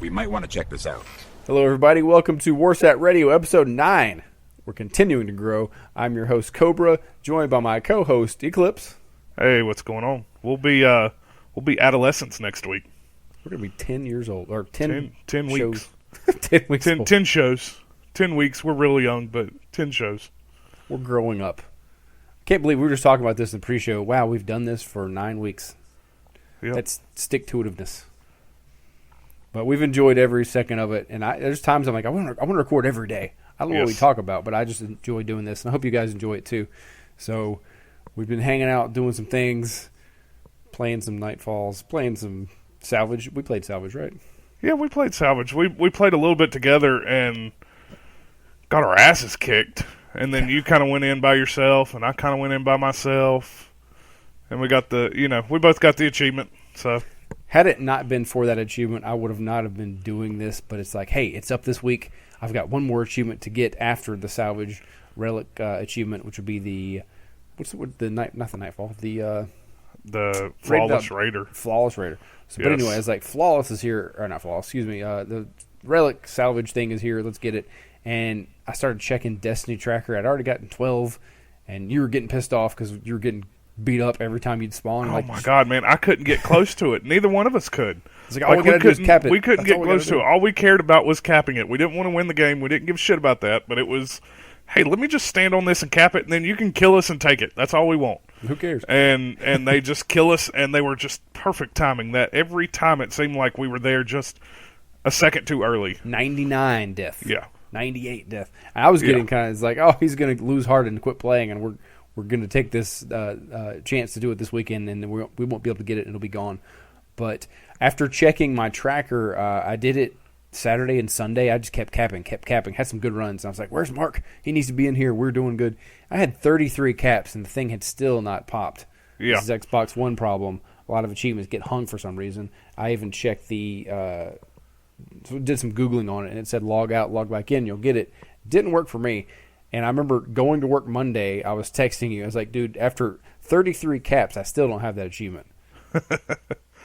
We might want to check this out. Hello, everybody. Welcome to Warsat Radio, Episode 9. We're continuing to grow. I'm your host, COBRA, joined by my co-host, Eclipse. Hey, what's going on? We'll be adolescents next week. We're going to be 10 years old, or 10 weeks. 10 weeks 10 shows. 10 weeks. We're really young, but 10 shows. We're growing up. Can't believe we were just talking about this in the pre-show. Wow, we've done this for 9 weeks. Yep. That's stick-to-itiveness. But we've enjoyed every second of it, and there's times I'm like, I want to record every day. I don't know what we talk about, but I just enjoy doing this, and I hope you guys enjoy it too. So we've been hanging out, doing some things, playing some Nightfalls, playing some Salvage. We played Salvage, right? Yeah, we played Salvage. We played a little bit together and got our asses kicked. And then you kind of went in by yourself, and I kind of went in by myself. And we got we both got the achievement. So had it not been for that achievement, I would have not have been doing this. But it's like, hey, it's up this week. I've got one more achievement to get after the Salvage Relic achievement, which would be the Nightfall, the Flawless Raider. Flawless Raider. So, But anyway, it's like Flawless is here, or not Flawless, excuse me. The Relic Salvage thing is here. Let's get it. And I started checking Destiny Tracker. I'd already gotten 12, and you were getting pissed off because you were getting beat up every time you'd spawn. Oh, my God, man. I couldn't get close to it. Neither one of us could. It's like, all we gotta do is cap it. We couldn't get close to it. All we cared about was capping it. We didn't want to win the game. We didn't give a shit about that. But it was, hey, let me just stand on this and cap it, and then you can kill us and take it. That's all we want. Who cares? And they just kill us, and they were just perfect timing. That every time it seemed like we were there just a second too early. 99 death. Yeah. 98 death. I was getting kind of, it's like, oh, he's going to lose heart and quit playing, and we're going to take this chance to do it this weekend, and we won't be able to get it, and it'll be gone. But after checking my tracker, I did it Saturday and Sunday. I just kept capping, had some good runs. And I was like, where's Mark? He needs to be in here. We're doing good. I had 33 caps, and the thing had still not popped. Yeah. This is Xbox One problem. A lot of achievements get hung for some reason. I even checked did some Googling on it, and it said log out, log back in, you'll get it. Didn't work for me. And I remember going to work Monday, I was texting you. I was like, dude, after 33 caps, I still don't have that achievement.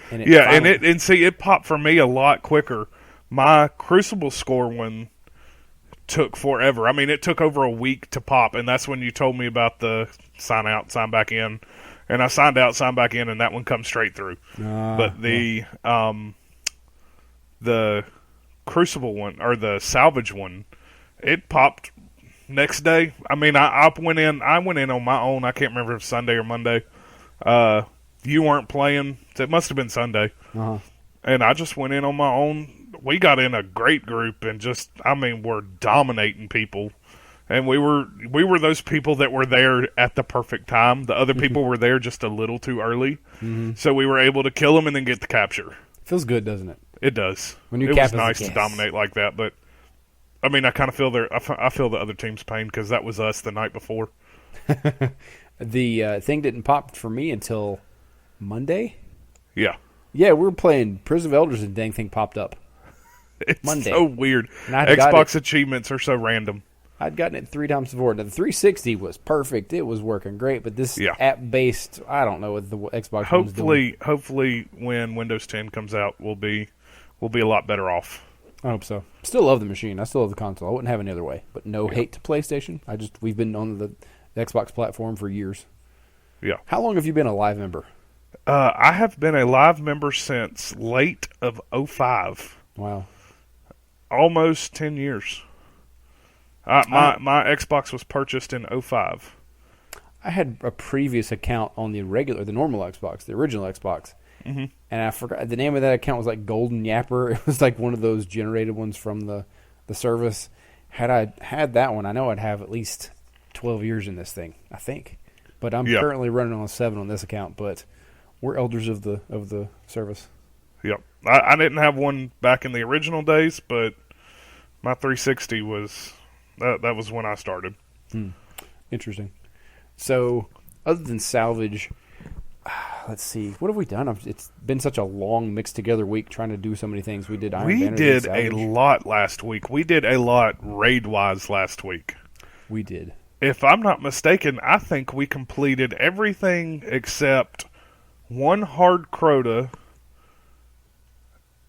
And it popped for me a lot quicker. My Crucible score one took forever. I mean, it took over a week to pop, and that's when you told me about the sign out, sign back in. And I signed out, signed back in, and that one comes straight through. But the Crucible one, or the Salvage one, it popped next day. I mean, I went in on my own. I can't remember if it was Sunday or Monday. You weren't playing. So it must have been Sunday. Uh-huh. And I just went in on my own. We got in a great group and we're dominating people. And we were those people that were there at the perfect time. The other people were there just a little too early. Mm-hmm. So we were able to kill them and then get the capture. Feels good, doesn't it? It does. When you it cap was nice to dominate like that, but I mean, I kind of feel I feel the other team's pain because that was us the night before. The thing didn't pop for me until Monday. Yeah. Yeah, we were playing Prison of Elders and dang thing popped up. It's Monday. So weird. Xbox achievements are so random. I'd gotten it 3 times before. Now, the 360 was perfect. It was working great. But this app-based, I don't know what the Xbox one's doing. Hopefully, when Windows 10 comes out, we'll be a lot better off. I hope so. Still love the machine. I still love the console. I wouldn't have any other way. But no hate to PlayStation. We've been on the Xbox platform for years. Yeah. How long have you been a live member? I have been a live member since late of 2005. Wow. Almost 10 years. My Xbox was purchased in 2005. I had a previous account on the normal Xbox, the original Xbox. Mm-hmm. And I forgot, the name of that account was like Golden Yapper. It was like one of those generated ones from the service. Had I had that one, I know I'd have at least 12 years in this thing, I think. But I'm currently running on 7 on this account, but we're elders of the service. Yep. I didn't have one back in the original days, but my 360 was... That was when I started. Interesting. So, other than Salvage, let's see. What have we done? It's been such a long, mixed together week trying to do so many things. We did Iron Banner. We did a lot last week. We did a lot raid-wise last week. We did. If I'm not mistaken, I think we completed everything except one hard crota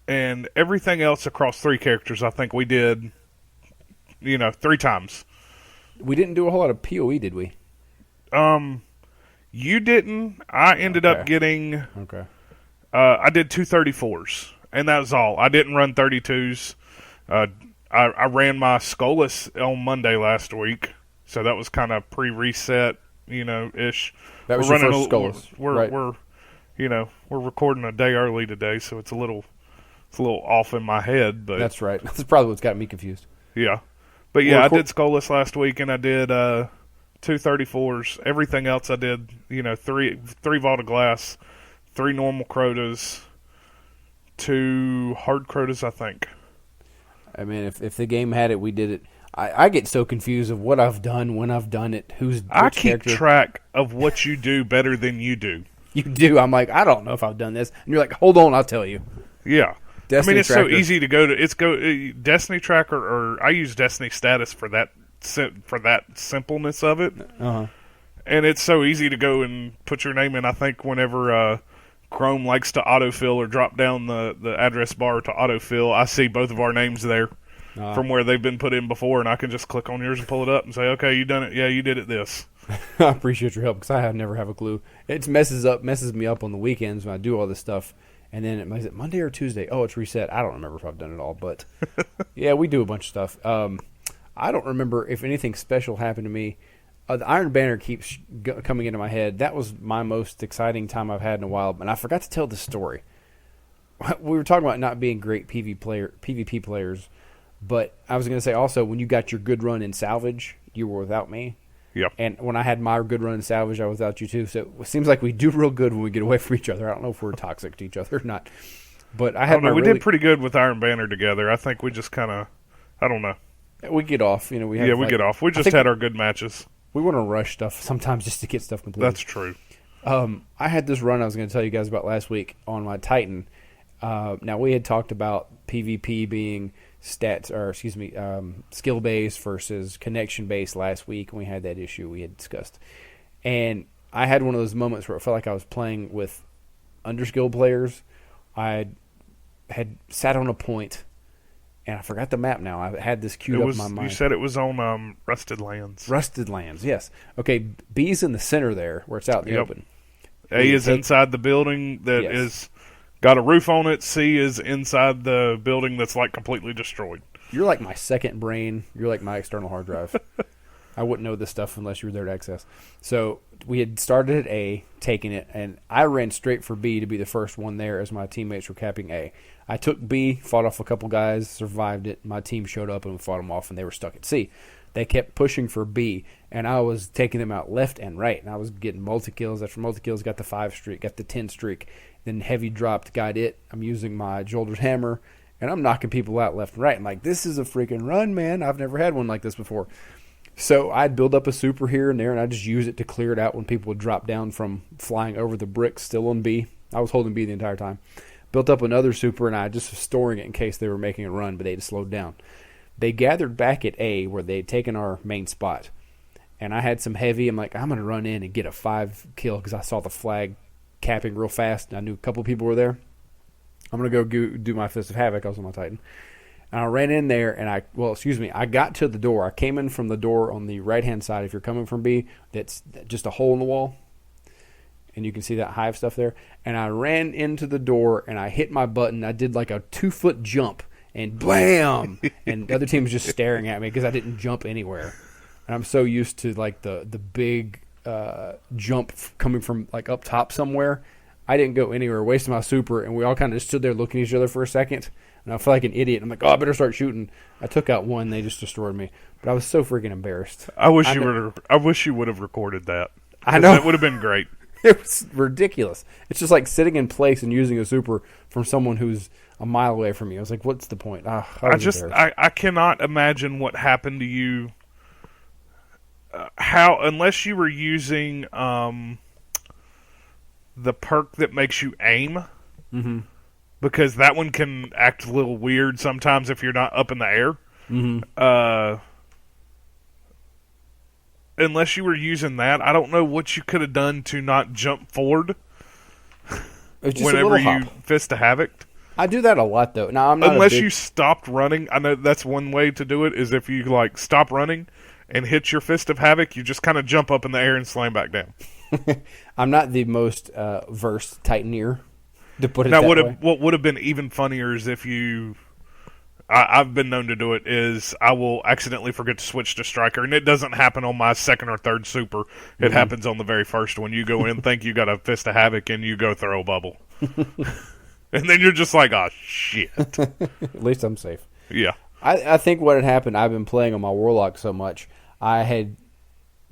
And everything else across 3 characters, I think we did, 3 times. We didn't do a whole lot of PoE, did we? You didn't. I ended up getting... Okay. I did 234s, and that was all. I didn't run 32s. I ran my Skolas on Monday last week, so that was kind of pre-reset, ish. That was your first Skolas, right? We're recording a day early today, so it's a little off in my head. But that's right. That's probably what's got me confused. Yeah, but yeah, I did Skolas last week, and I did 234s. Everything else I did, 3 Vault of Glass, 3 normal Crotas, 2 hard Crotas, I think. I mean, if the game had it, we did it. I get so confused of what I've done, when I've done it, I keep track of what you do better than you do. You do. I'm like, I don't know if I've done this. And you're like, hold on, I'll tell you. Yeah. Destiny it's Tracker. So easy to go to. Destiny Tracker, or I use Destiny Status for that simpleness of it. Uh-huh. And it's so easy to go and put your name in. I think whenever Chrome likes to autofill or drop down the address bar to autofill, I see both of our names there from where they've been put in before, and I can just click on yours and pull it up and say, okay, you done it. Yeah, you did it this. I appreciate your help, because I never have a clue. It messes me up on the weekends when I do all this stuff. And then, is it Monday or Tuesday? Oh, it's reset. I don't remember if I've done it all, but yeah, we do a bunch of stuff. I don't remember if anything special happened to me. The Iron Banner keeps coming into my head. That was my most exciting time I've had in a while, and I forgot to tell the story. We were talking about not being great PvP players, but I was going to say also, when you got your good run in Salvage, you were without me. Yep. And when I had my good run in Salvage, I was without you too. So it seems like we do real good when we get away from each other. I don't know if we're toxic to each other or not. But we did pretty good with Iron Banner together. I think we just kind of, I don't know. We get off. We get off. We just had our good matches. We want to rush stuff sometimes just to get stuff completed. That's true. I had this run I was going to tell you guys about last week on my Titan. Now, we had talked about PvP being skill based versus connection based last week, and we had that issue we had discussed. And I had one of those moments where it felt like I was playing with underskilled players. I had sat on a point, and I forgot the map now. I had this queued up in my mind. You said it was on Rusted Lands. Rusted Lands, yes. Okay, B's in the center there, where it's out in the open. A is inside the building that is got a roof on it. C is inside the building that's like completely destroyed. You're like my second brain. You're like my external hard drive. I wouldn't know this stuff unless you were there to access. So we had started at A, taking it, and I ran straight for B to be the first one there as my teammates were capping A. I took B, fought off a couple guys, survived it. My team showed up and we fought them off, and they were stuck at C. They kept pushing for B, and I was taking them out left and right, and I was getting multi-kills. After multi-kills, got the 5 streak, got the 10 streak. Then heavy dropped, got it. I'm using my Jolder's hammer, and I'm knocking people out left and right. I'm like, this is a freaking run, man. I've never had one like this before. So I'd build up a super here and there, and I'd just use it to clear it out when people would drop down from flying over the bricks still on B. I was holding B the entire time. Built up another super, and I just was storing it in case they were making a run, but they had slowed down. They gathered back at A, where they had taken our main spot. And I had some heavy. I'm like, I'm going to run in and get a 5 kill because I saw the flag capping real fast. I knew a couple people were there. I'm going to go do my Fist of Havoc. I was on my Titan. And I ran in there, and I got to the door. I came in from the door on the right-hand side. If you're coming from B, that's just a hole in the wall. And you can see that hive stuff there. And I ran into the door, and I hit my button. I did like a 2-foot jump, and blam! And the other team was just staring at me because I didn't jump anywhere. And I'm so used to like the big jump coming from like up top somewhere. I didn't go anywhere, wasted my super, and we all kind of just stood there looking at each other for a second. And I felt like an idiot. I'm like, oh, I better start shooting. I took out one. They just destroyed me. But I was so freaking embarrassed. I wish you would have recorded that. I know. That would have been great. It was ridiculous. It's just like sitting in place and using a super from someone who's a mile away from you. I was like, what's the point? I cannot imagine what happened to you. Unless you were using the perk that makes you aim. Mm-hmm. Because that one can act a little weird sometimes if you're not up in the air. Mm-hmm. Unless you were using that, I don't know what you could have done to not jump forward It's just whenever a little you hop. Fist of Havoc. I do that a lot, though. Now, I'm not unless you stopped running. I know that's one way to do it, is if you, like, stop running and hit your Fist of Havoc, you just kind of jump up in the air and slam back down. I'm not the most versed Titaneer, to put it now, that way. What would have been even funnier is if you... I've been known to do it, is I will accidentally forget to switch to Striker, and it doesn't happen on my second or third super. It happens on the very first one. You go in, think you got a Fist of Havoc, and you go throw a bubble. And then you're just like, oh, shit. At least I'm safe. Yeah. I think what had happened, I've been playing on my Warlock so much, I had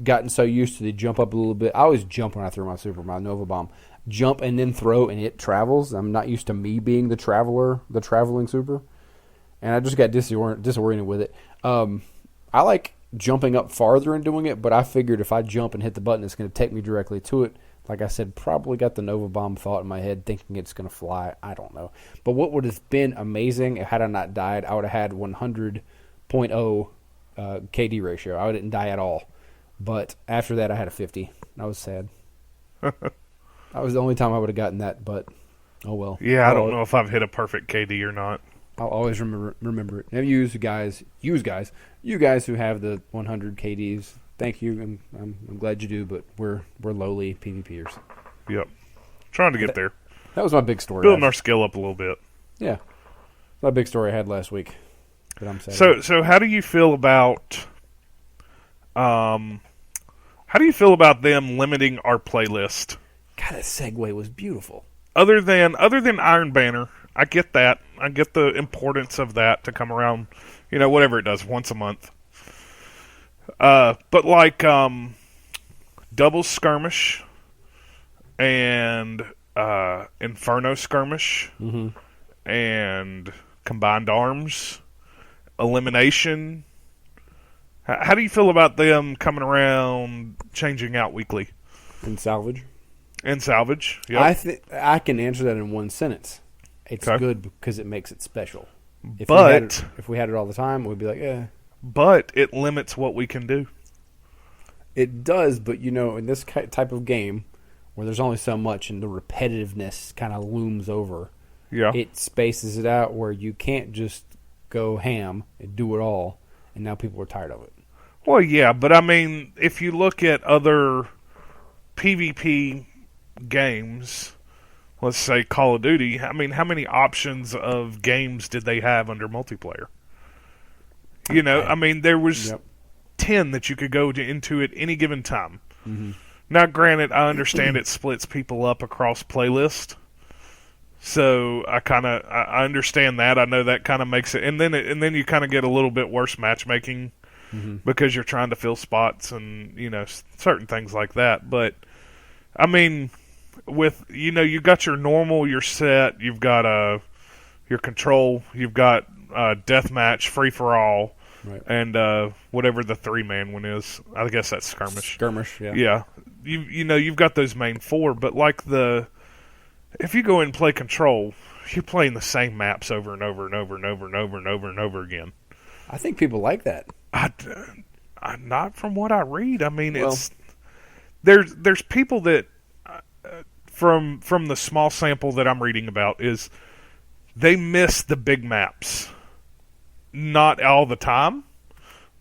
gotten so used to the jump up a little bit. I always jump when I throw my super, my Nova Bomb. Jump and then throw, and it travels. I'm not used to me being the traveling super. And I just got disoriented with it. I like jumping up farther and doing it, but I figured if I jump and hit the button, it's going to take me directly to it. Like I said, probably got the Nova Bomb thought in my head, thinking it's going to fly. I don't know. But what would have been amazing, had I not died, I would have had 100.0 KD ratio. I didn't die at all. But after that, I had a 50. I was sad. That was the only time I would have gotten that, but oh well. Yeah, I don't know if I've hit a perfect KD or not. I'll always remember it. Now, you guys who have the 100 KDs, thank you. I'm glad you do, but we're lowly PvPers. Yep, trying to get there. That was my big story. Building our skill up a little bit. Yeah, my big story I had last week. But I'm sad. So how do you feel about them limiting our playlist? God, that segue was beautiful. Other than Iron Banner, I get that. I get the importance of that to come around, whatever it does, once a month. But like Double Skirmish and Inferno Skirmish and Combined Arms, Elimination. How do you feel about them coming around, changing out weekly? And Salvage. Yep. I can answer that in one sentence. It's okay. Good because it makes it special. If we had it all the time, we'd be like, eh. But it limits what we can do. It does, but in this type of game where there's only so much and the repetitiveness kind of looms over, it spaces it out where you can't just go ham and do it all, and now people are tired of it. Well, yeah, but I mean, if you look at other PvP games, let's say Call of Duty, I mean, how many options of games did they have under multiplayer? I mean, there was 10 that you could go into at any given time. Mm-hmm. Now, granted, I understand it splits people up across playlists, so I understand that. I know that kind of makes it, and then you kind of get a little bit worse matchmaking because you're trying to fill spots and certain things like that. But I mean, with you got your normal, your set, you've got your control, you've got deathmatch, free for all, right. And whatever the 3-man one is, I guess that's skirmish. Yeah. You've got those main 4, but like if you go and play control, you're playing the same maps over and over and over and over and over and over and over again. I think people like that. Not from what I read. I mean, there's people that from the small sample that I'm reading about is they miss the big maps. Not all the time,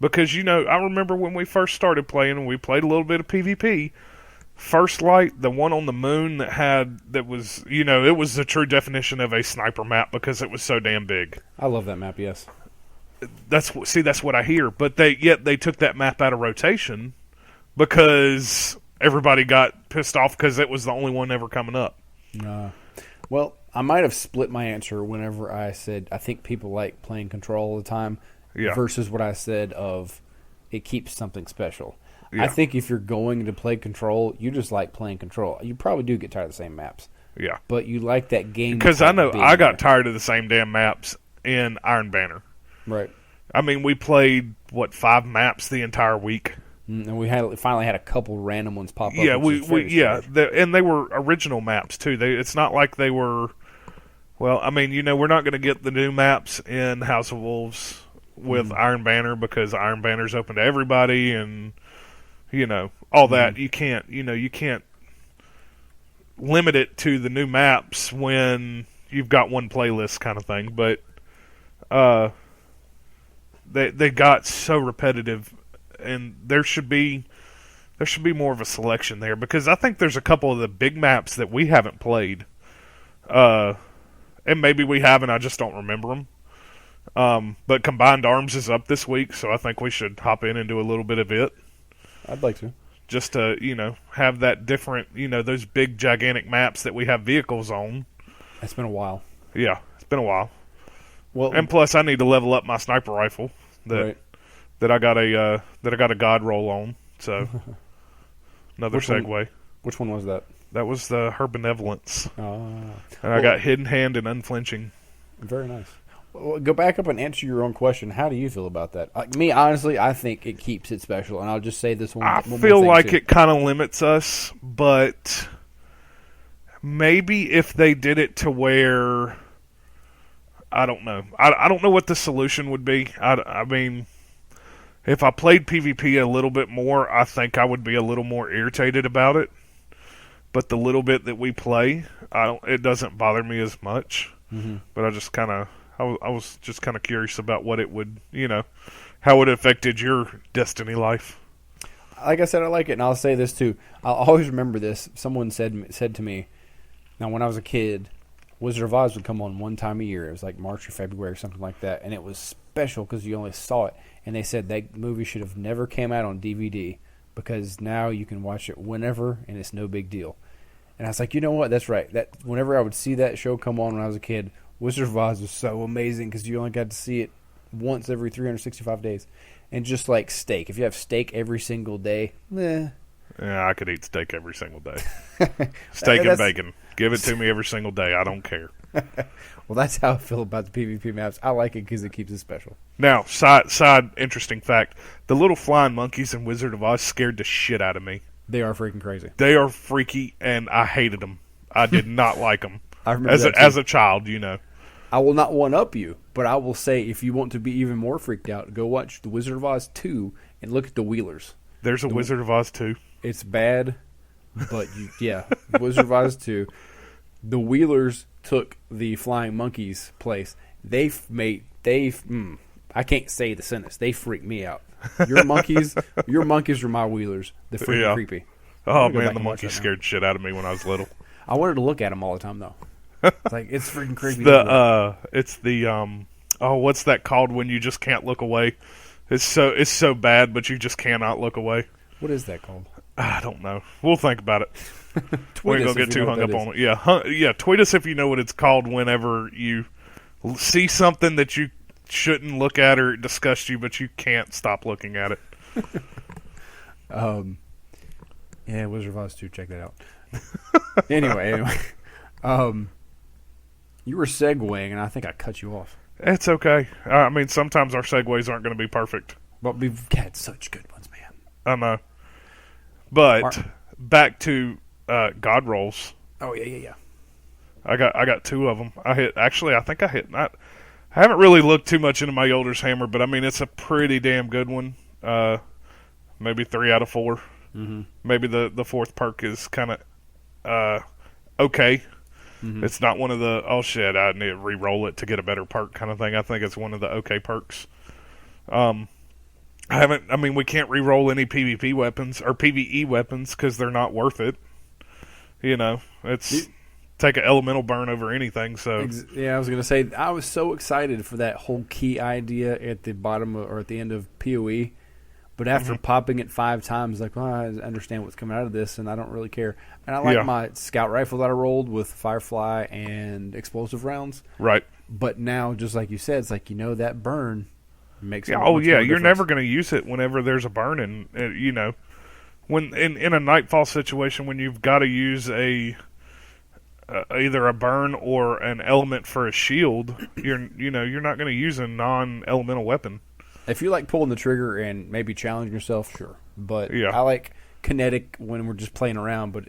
because I remember when we first started playing and we played a little bit of PvP. First Light, the one on the moon that was it was the true definition of a sniper map because it was so damn big. I love that map. Yes, that's what I hear. But they took that map out of rotation because everybody got pissed off because it was the only one ever coming up. Well, I might have split my answer whenever I said I think people like playing control all the time versus what I said of it keeps something special. Yeah. I think if you're going to play control, you just like playing control. You probably do get tired of the same maps. Yeah. But you like that game. Because I know I got tired of the same damn maps in Iron Banner. Right. I mean, we played, 5 maps the entire week. And we finally had a couple random ones pop up. Yeah, and they were original maps, too. It's not like they were... Well, I mean, we're not going to get the new maps in House of Wolves with Iron Banner because Iron Banner's open to everybody and... all that. You can't limit it to the new maps when, you've got one playlist kind of thing, but they got so repetitive, and there should be more of a selection there, because I think there's a couple of the big maps that we haven't played, and maybe we have and I just don't remember them. But Combined Arms is up this week, so I think we should hop in and do a little bit of it. I'd like to. Just to, have that different, those big, gigantic maps that we have vehicles on. It's been a while. Yeah, it's been a while. Well, and plus, I need to level up my sniper rifle that I got a god roll on. So another segue. Which one was that? That was the Her Benevolence. And I got Hidden Hand and Unflinching. Very nice. Well, go back up and answer your own question. How do you feel about that? Me, honestly, I think it keeps it special. And I'll just say this one. I feel like it kind of limits us, but maybe if they did it to where, I don't know. I don't know what the solution would be. I mean, if I played PvP a little bit more, I think I would be a little more irritated about it. But the little bit that we play, it doesn't bother me as much. Mm-hmm. But I was just kind of curious about what it would, how it affected your Destiny life. Like I said, I like it, and I'll say this too. I'll always remember this. Someone said to me, now when I was a kid, Wizard of Oz would come on one time a year. It was like March or February or something like that, and it was special because you only saw it. And they said that movie should have never came out on DVD because now you can watch it whenever, and it's no big deal. And I was like, you know what? That's right. That whenever I would see that show come on when I was a kid, Wizard of Oz was so amazing because you only got to see it once every 365 days. And just like steak. If you have steak every single day, Yeah, I could eat steak every single day. Steak and bacon. Give it to me every single day. I don't care. Well, that's how I feel about the PvP maps. I like it because it keeps it special. Now, side interesting fact. The little flying monkeys in Wizard of Oz scared the shit out of me. They are freaking crazy. They are freaky, and I hated them. I did not like them. I remember as a child, I will not one-up you, but I will say if you want to be even more freaked out, go watch The Wizard of Oz 2 and look at the Wheelers. There's a Wizard of Oz 2. It's bad, but Wizard of Oz 2. The Wheelers took the Flying Monkeys place. I can't say the sentence. They freaked me out. Your monkeys are my Wheelers. They're freaking creepy. Oh man, the monkeys scared shit out of me when I was little. I wanted to look at them all the time though. It's like it's freaking creepy. It's the what's that called when you just can't look away? It's so bad, but you just cannot look away. What is that called? I don't know. We'll think about it. We ain't gonna get too hung up on it. Yeah, tweet us if you know what it's called. Whenever you see something that you shouldn't look at or it disgusts you, but you can't stop looking at it. Yeah, Wizard of Oz 2. Check that out. Anyway. You were segueing, and I think I cut you off. It's okay. I mean, sometimes our segues aren't going to be perfect. But we've had such good ones, man. I know. But back to God rolls. Oh yeah. I got 2 of them. I think I hit. I haven't really looked too much into my Yoder's hammer, but I mean it's a pretty damn good one. Maybe 3 out of 4. Mm-hmm. Maybe the fourth perk is kind of okay. Mm-hmm. It's not one of the I need to re-roll it to get a better perk kind of thing. I think it's one of the okay perks. We can't re-roll any PvP weapons or PvE weapons because they're not worth it. It's take an elemental burn over anything. So yeah, I was gonna say I was so excited for that whole key idea at the bottom or at the end of PoE. But after popping it 5 times, I understand what's coming out of this, and I don't really care. And I like my scout rifle that I rolled with Firefly and explosive rounds. Right. But now, just like you said, it's like, that burn makes it you're never going to use it whenever there's a burn. And, when in a Nightfall situation, when you've got to use either a burn or an element for a shield, you're not going to use a non-elemental weapon. If you like pulling the trigger and maybe challenging yourself, sure. But I like kinetic when we're just playing around. But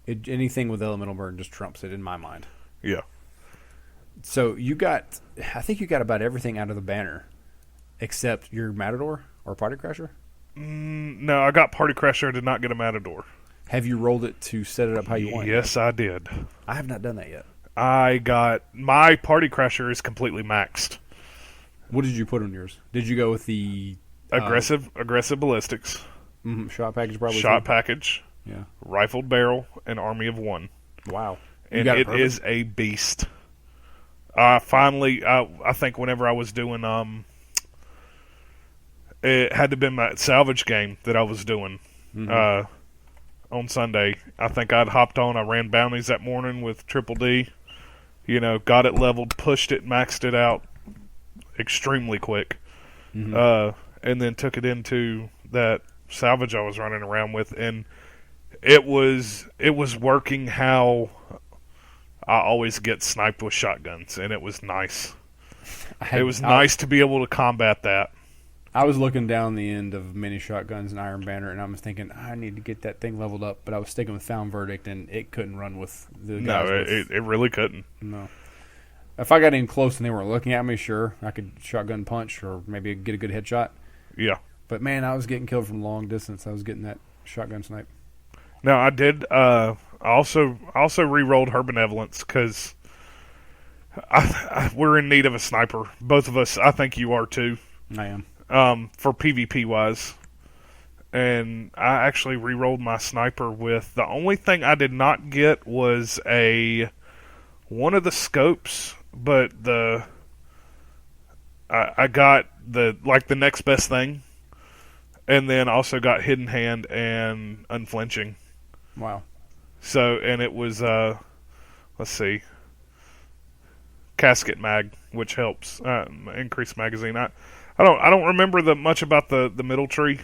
anything with elemental burn just trumps it in my mind. Yeah. So I think you got about everything out of the banner, except your Matador or Party Crasher. No, I got Party Crasher. I did not get a Matador. Have you rolled it to set it up how you want? Yes, I did. I have not done that yet. I got my Party Crasher is completely maxed. What did you put on yours? Did you go with the aggressive ballistics? Shot package, probably. Shot package. Yeah. Rifled barrel and army of one. Wow. And it is a beast. Finally, I think whenever I was doing, it had to have been my salvage game that I was doing on Sunday. I think I'd hopped on. I ran bounties that morning with Triple D. Got it leveled, pushed it, maxed it out extremely quick. And then took it into that salvage I was running around with, and it was working how I always get sniped with shotguns, and it was nice. It was nice to be able to combat that. I was looking down the end of mini shotguns and Iron Banner, and I was thinking, I need to get that thing leveled up, but I was sticking with Found Verdict, and it couldn't run with the guys. No, it really couldn't. No. If I got in close and they weren't looking at me, sure, I could shotgun punch or maybe get a good headshot. Yeah. But, man, I was getting killed from long distance. I was getting that shotgun snipe. No, I did. I also re-rolled Her Benevolence because we're in need of a sniper. Both of us. I think you are, too. I am. For PvP-wise. And I actually re-rolled my sniper with... The only thing I did not get was one of the scopes, but I got the next best thing, and then also got Hidden Hand and Unflinching. Wow. So, and it was let's see, Casket Mag, which helps increase magazine. I don't remember much about the middle tree,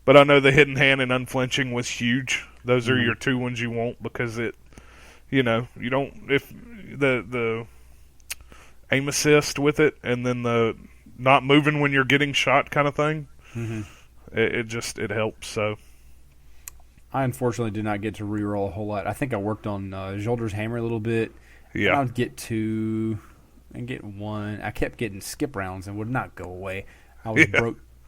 but I know the Hidden Hand and Unflinching was huge. Those are your two ones you want because it, you don't, if the aim assist with it, and then the not moving when you're getting shot kind of thing. It helps. So I unfortunately did not get to reroll a whole lot. I think I worked on Zolder's Hammer a little bit. Yeah, I'd get 2 and get 1. I kept getting skip rounds and would not go away. I was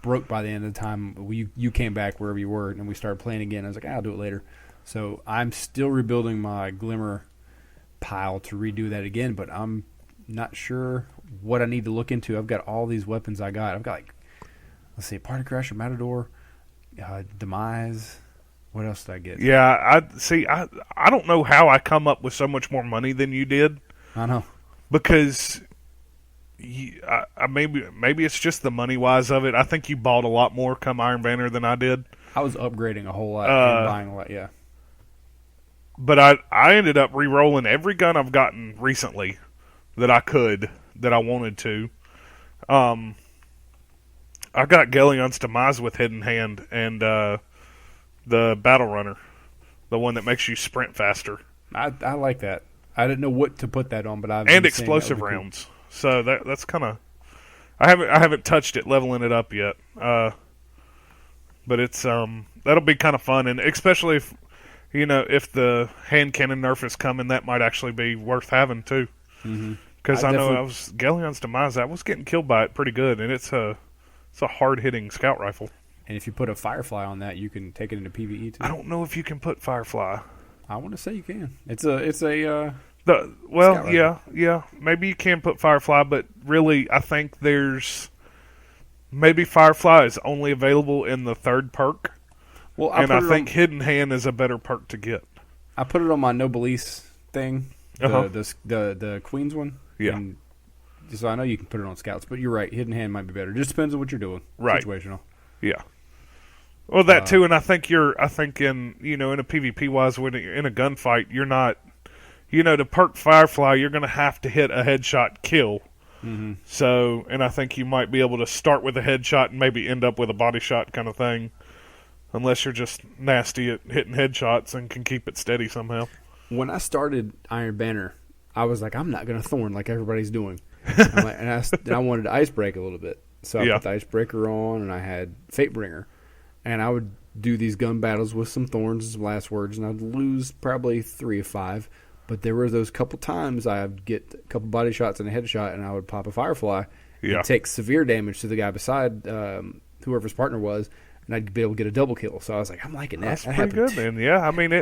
broke by the end of the time. You came back wherever you were, and we started playing again. I was like, I'll do it later. So I'm still rebuilding my Glimmer pile to redo that again, but I'm not sure what I need to look into. I've got all these weapons I got. I've got, let's see, Party Crasher, Matador, Demise. What else did I get? Yeah, I don't know how I come up with so much more money than you did. I know. Because maybe it's just the money-wise of it. I think you bought a lot more come Iron Banner than I did. I was upgrading a whole lot and buying a lot, yeah. But I ended up re-rolling every gun I've gotten recently that I wanted to. I got Galleon's Demise with Hidden Hand and the Battle Runner, the one that makes you sprint faster. I like that. I didn't know what to put that on, but I've and explosive rounds. Cool. So that's kind of. I haven't touched it, leveling it up yet. But it's that'll be kind of fun, and especially if if the hand cannon nerf is coming, that might actually be worth having too. Because I know I was Galleon's Demise. I was getting killed by it pretty good, and it's a hard hitting scout rifle. And if you put a Firefly on that, you can take it into PvE too. I don't know if you can put Firefly. I want to say you can. It's yeah. Maybe you can put Firefly, but really, I think there's maybe Firefly is only available in the 3rd perk. Well, I think Hidden Hand is a better perk to get. I put it on my Noblesse thing, the Queen's one. Yeah. And so I know you can put it on Scouts, but you're right. Hidden Hand might be better. It just depends on what you're doing. Right. Situational. Yeah. Well, that too, and I think in in a PvP wise, when in a gunfight, you're not, to perk Firefly, you're going to have to hit a headshot kill. So, and I think you might be able to start with a headshot and maybe end up with a body shot kind of thing, unless you're just nasty at hitting headshots and can keep it steady somehow. When I started Iron Banner, I was like, I'm not going to Thorn like everybody's doing, and I wanted to Icebreak a little bit, so I put the Icebreaker on, and I had Fatebringer. And I would do these gun battles with some Thorns and some Last Words, and I'd lose probably 3 of 5. But there were those couple times I'd get a couple body shots and a headshot, and I would pop a Firefly and take severe damage to the guy beside whoever's partner was, and I'd be able to get a double kill. So I was like, I'm liking that. That's pretty good, man. Yeah, I mean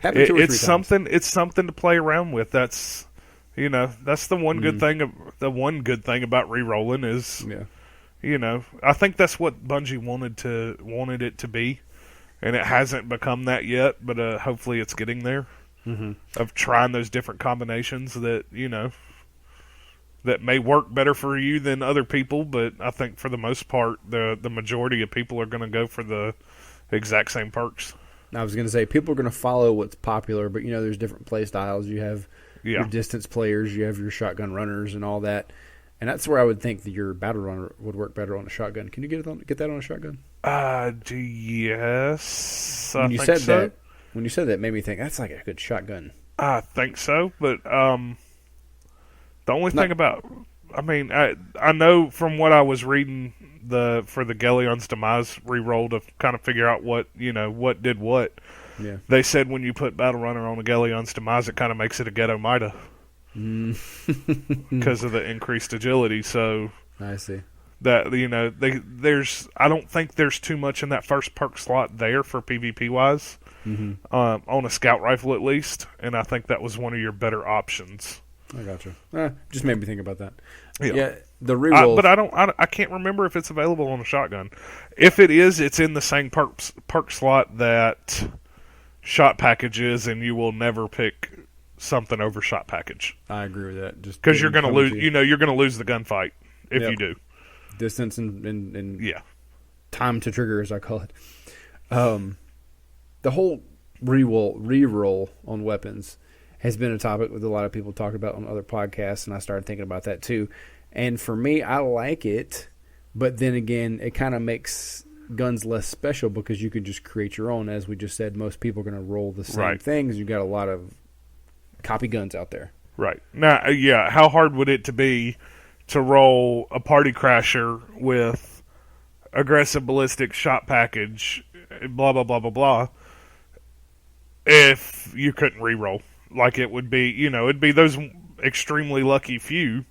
it's something. It's something to play around with. That's You know, that's the one good thing. The one good thing about re-rolling is, you know, I think that's what Bungie wanted it to be, and it hasn't become that yet. But hopefully, it's getting there. Of trying those different combinations that, you know, that may work better for you than other people. But I think for the most part, the majority of people are going to go for the exact same perks. I was going to say people are going to follow what's popular, but you know, there's different play styles. You have your distance players, you have your shotgun runners, and all that. And that's where I would think that your battle runner would work better on a shotgun. Can you get that on a shotgun? Yes. When you said that, it made me think that's like a good shotgun. I think so, but the only thing about, I mean, I know from what I was reading for the Galleon's Demise reroll to kind of figure out what did what. Yeah. They said when you put Battle Runner on a Galleon's Demise, it kind of makes it a Ghetto Mida. Because of the increased agility. So I see that, you know, I don't think there's too much in that first perk slot there for PvP wise, on a scout rifle at least, and I think that was one of your better options. I gotcha. Just made me think about that. Yeah, the reroll, but I can't remember if it's available on a shotgun. If it is, it's in the same perk slot that shot package is, and you will never pick something over shot package. I agree with that. Just because you're going to lose. You know, you're going to lose the gunfight if you do. Distance and time to trigger, as I call it. The whole reroll on weapons has been a topic with a lot of people talking about on other podcasts, and I started thinking about that too. And for me, I like it, but then again, it kind of makes guns less special because you can just create your own. As we just said, most people are going to roll the same things. You've got a lot of copy guns out there. Right. Now, how hard would it to be to roll a party crasher with aggressive ballistic shot package, blah, blah, blah, blah, blah, if you couldn't reroll? Like, it would be, you know, it'd be those extremely lucky few.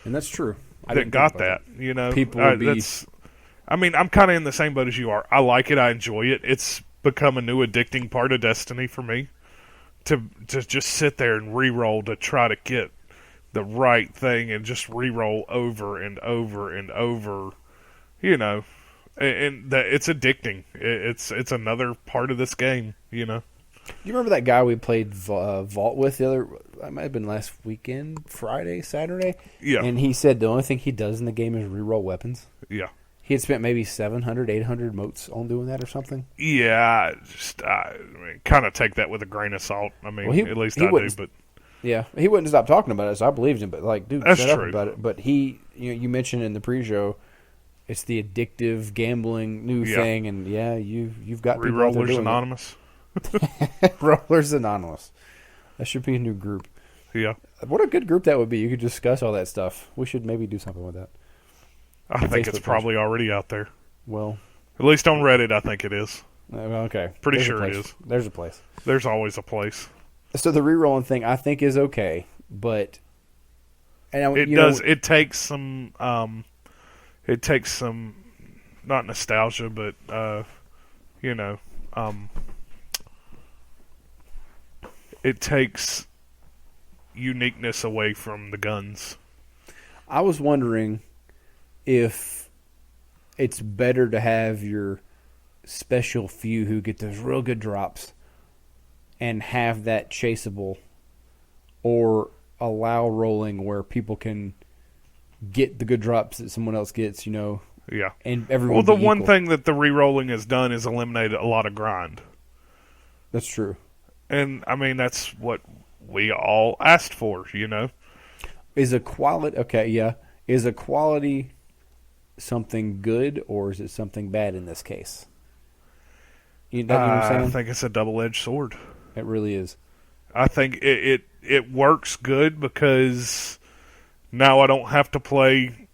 And that's true. That got that, you know. People would be... I mean, I'm kind of in the same boat as you are. I like it. I enjoy it. It's become a new addicting part of Destiny for me. To just sit there and re-roll to try to get the right thing and just re-roll over and over and over, you know, and that it's addicting. It's another part of this game, you know. You remember that guy we played Vault with it might have been last weekend, Friday, Saturday? Yeah. And he said the only thing he does in the game is re-roll weapons. Yeah. He had spent maybe 700, 800 motes on doing that or something. Yeah, I mean, kind of take that with a grain of salt. I mean, at least I do. But yeah, he wouldn't stop talking about it, so I believed him. But like, dude, that's shut true. up about it. But you mentioned in the pre-show, it's the addictive gambling new thing, and you've got Rerollers Anonymous. Rollers Anonymous. That should be a new group. Yeah, what a good group that would be. You could discuss all that stuff. We should maybe do something with that. I think it's probably already out there. Well, at least on Reddit, I think it is. Okay. Pretty sure it is. There's a place. There's always a place. So the re-rolling thing, I think, is okay, but it takes some. It takes some, not nostalgia, but it takes uniqueness away from the guns. I was wondering if it's better to have your special few who get those real good drops and have that chaseable, or allow rolling where people can get the good drops that someone else gets, you know. Yeah. And everyone. Well, the one thing that the re-rolling has done is eliminated a lot of grind. That's true. And I mean, that's what we all asked for, you know. Is a quality something good, or is it something bad in this case? You know what I'm saying? I think it's a double-edged sword. It really is. I think it works good because now I don't have to play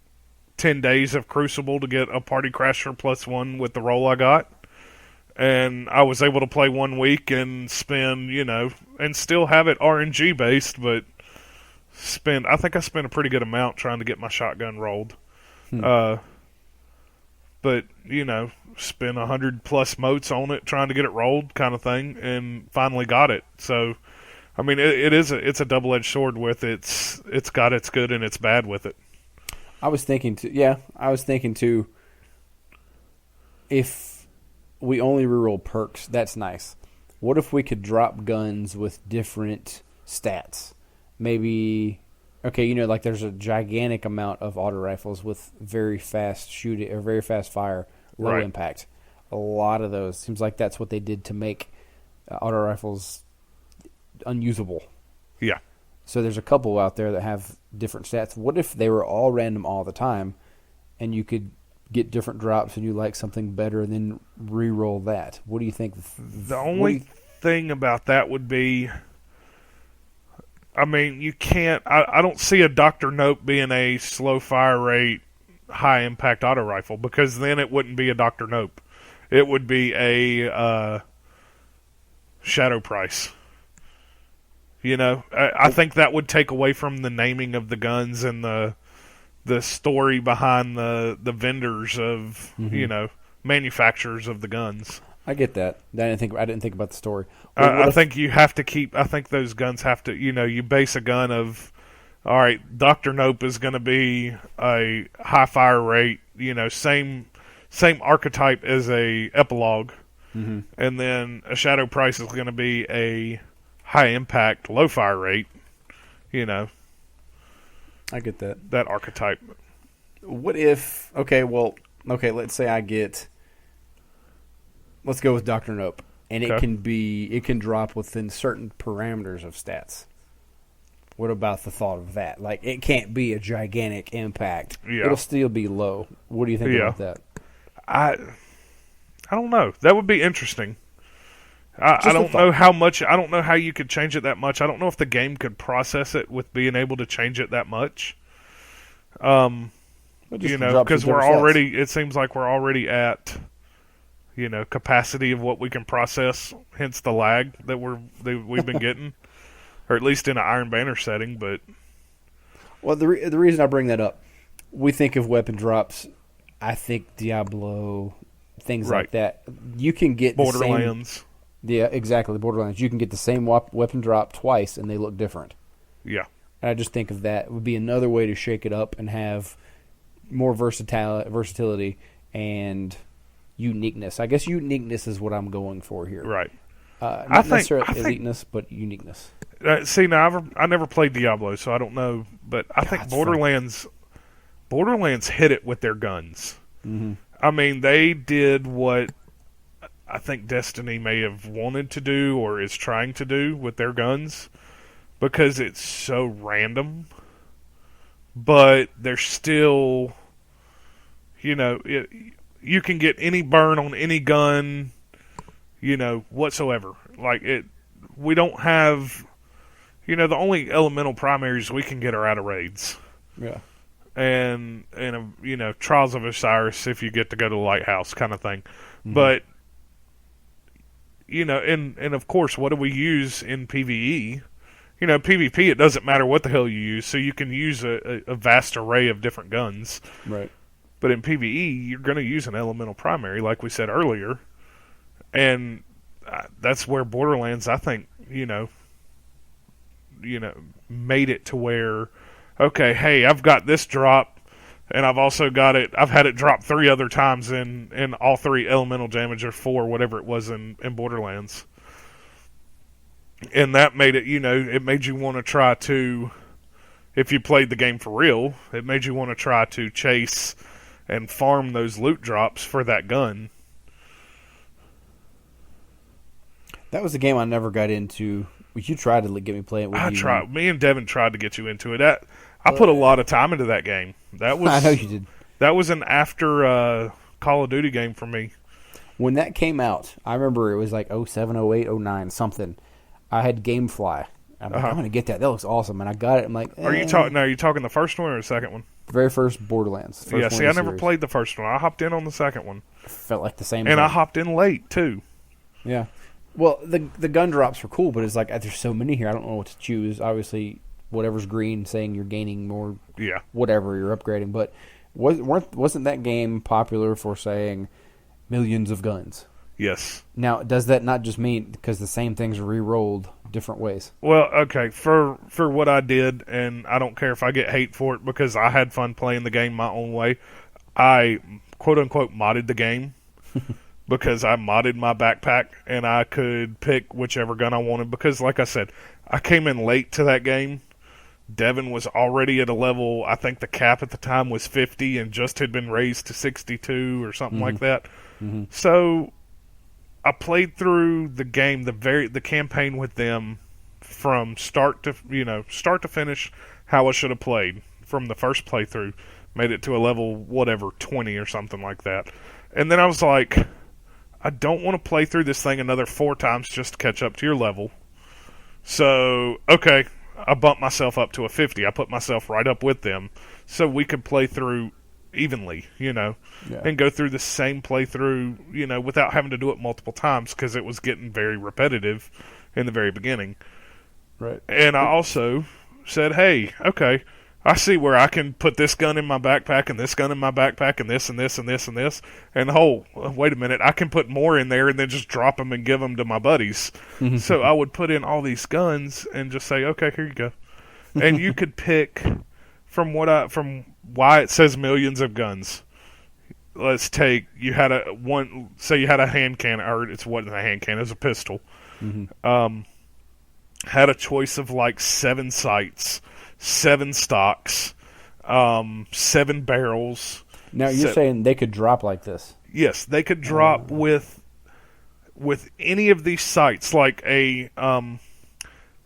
10 days of Crucible to get a Party Crasher +1 with the roll I got. And I was able to play 1 week and spend, and still have it RNG based, but I think I spent a pretty good amount trying to get my shotgun rolled. But, spent 100+ motes on it trying to get it rolled kind of thing, and finally got it. So I mean, it's a double-edged sword with it's got its good and its bad with it. I was thinking too, if we only reroll perks, that's nice. What if we could drop guns with different stats? Maybe, okay, like there's a gigantic amount of auto rifles with very fast shooting or very fast fire, low impact. A lot of those. Seems like that's what they did to make auto rifles unusable. Yeah. So there's a couple out there that have different stats. What if they were all random all the time, and you could get different drops and you like something better and then re-roll that? What do you think? The only thing about that would be, I mean, you can't, I don't see a Dr. Nope being a slow fire rate, high impact auto rifle, because then it wouldn't be a Dr. Nope. It would be a Shadow Price. I think that would take away from the naming of the guns and the story behind the vendors of manufacturers of the guns. I get that. I didn't think about the story. I think you have to keep. I think those guns have to. You base a gun of, all right, Dr. Nope is going to be a high fire rate. Same archetype as a epilogue, and then a Shadow Price is going to be a high impact, low fire rate. I get that. That archetype. What if? Okay, let's say I get. Let's go with Dr. Nope, and it can drop within certain parameters of stats. What about the thought of that? Like, it can't be a gigantic impact. Yeah. It'll still be low. What do you think about that? I don't know. That would be interesting. I don't know how much. I don't know how you could change it that much. I don't know if the game could process it with being able to change it that much. Because we're already. It seems like we're already at, capacity of what we can process. Hence the lag that we've been getting, or at least in an Iron Banner setting. But the reason I bring that up, we think of weapon drops. I think Diablo, things like that. You can get Borderlands. Yeah, exactly. Borderlands. You can get the same weapon drop twice, and they look different. Yeah. And I just think of that. It would be another way to shake it up and have more versatility and uniqueness. I guess uniqueness is what I'm going for here. Right. Not necessarily eliteness, but uniqueness. See, now I never played Diablo, so I don't know. But I think Borderlands hit it with their guns. Mm-hmm. I mean, they did what I think Destiny may have wanted to do or is trying to do with their guns, because it's so random. But they're still, you can get any burn on any gun, whatsoever. Like we don't have, the only elemental primaries we can get are out of raids. Yeah. And Trials of Osiris if you get to go to the lighthouse kind of thing. Mm-hmm. But and of course, what do we use in PvE? PvP, it doesn't matter what the hell you use, so you can use a vast array of different guns. Right. But in PvE, you're going to use an elemental primary, like we said earlier. And that's where Borderlands, I think, made it to where, okay, hey, I've got this drop, and I've also got it. I've had it drop 3 other times in all 3 elemental damage, or 4, whatever it was in Borderlands. And that made it, it made you want to try to, if you played the game for real, it made you want to try to chase and farm those loot drops for that gun. That was a game I never got into. You tried to get me play it with I tried. Me and Devin tried to get you into it. I put a lot of time into that game. That was I know you did. That was an after Call of Duty game for me. When that came out, I remember it was like 07, 08, 09, something. I had Gamefly. I'm like, I'm going to get that. That looks awesome. And I got it. I'm like, Are you talking the first one or the second one? The very first Borderlands. See, I never played the first one. I hopped in on the second one. Felt like the same And thing. I hopped in late, too. Yeah. Well, the gun drops were cool, but it's like, there's so many here. I don't know what to choose. Obviously, whatever's green saying you're gaining more, whatever, you're upgrading. But wasn't that game popular for saying millions of guns? Yes. Now, does that not just mean because the same things are re-rolled different ways? Well, okay, for what I did, and I don't care if I get hate for it because I had fun playing the game my own way, I quote-unquote modded the game because I modded my backpack and I could pick whichever gun I wanted because, like I said, I came in late to that game. Devin was already at a level, I think the cap at the time was 50 and just had been raised to 62 or something like that. Mm-hmm. So I played through the game, the campaign with them from start to finish how I should have played from the first playthrough. Made it to a level, whatever, 20 or something like that. And then I was like, I don't want to play through this thing another 4 times just to catch up to your level. So, okay, I bumped myself up to a 50. I put myself right up with them so we could play through evenly, and go through the same playthrough, without having to do it multiple times because it was getting very repetitive in the very beginning. Right. And I also said, hey, okay, I see where I can put this gun in my backpack and this gun in my backpack and this and this and this and this. And wait a minute, I can put more in there and then just drop them and give them to my buddies. So I would put in all these guns and just say, okay, here you go. And you could pick from why it says millions of guns. Let's take, you had a hand cannon, or it wasn't a hand cannon, it was a pistol. Had a choice of like 7 sights, 7 stocks, 7 barrels. Now you're saying they could drop like this? Yes, they could drop with any of these sights. Like I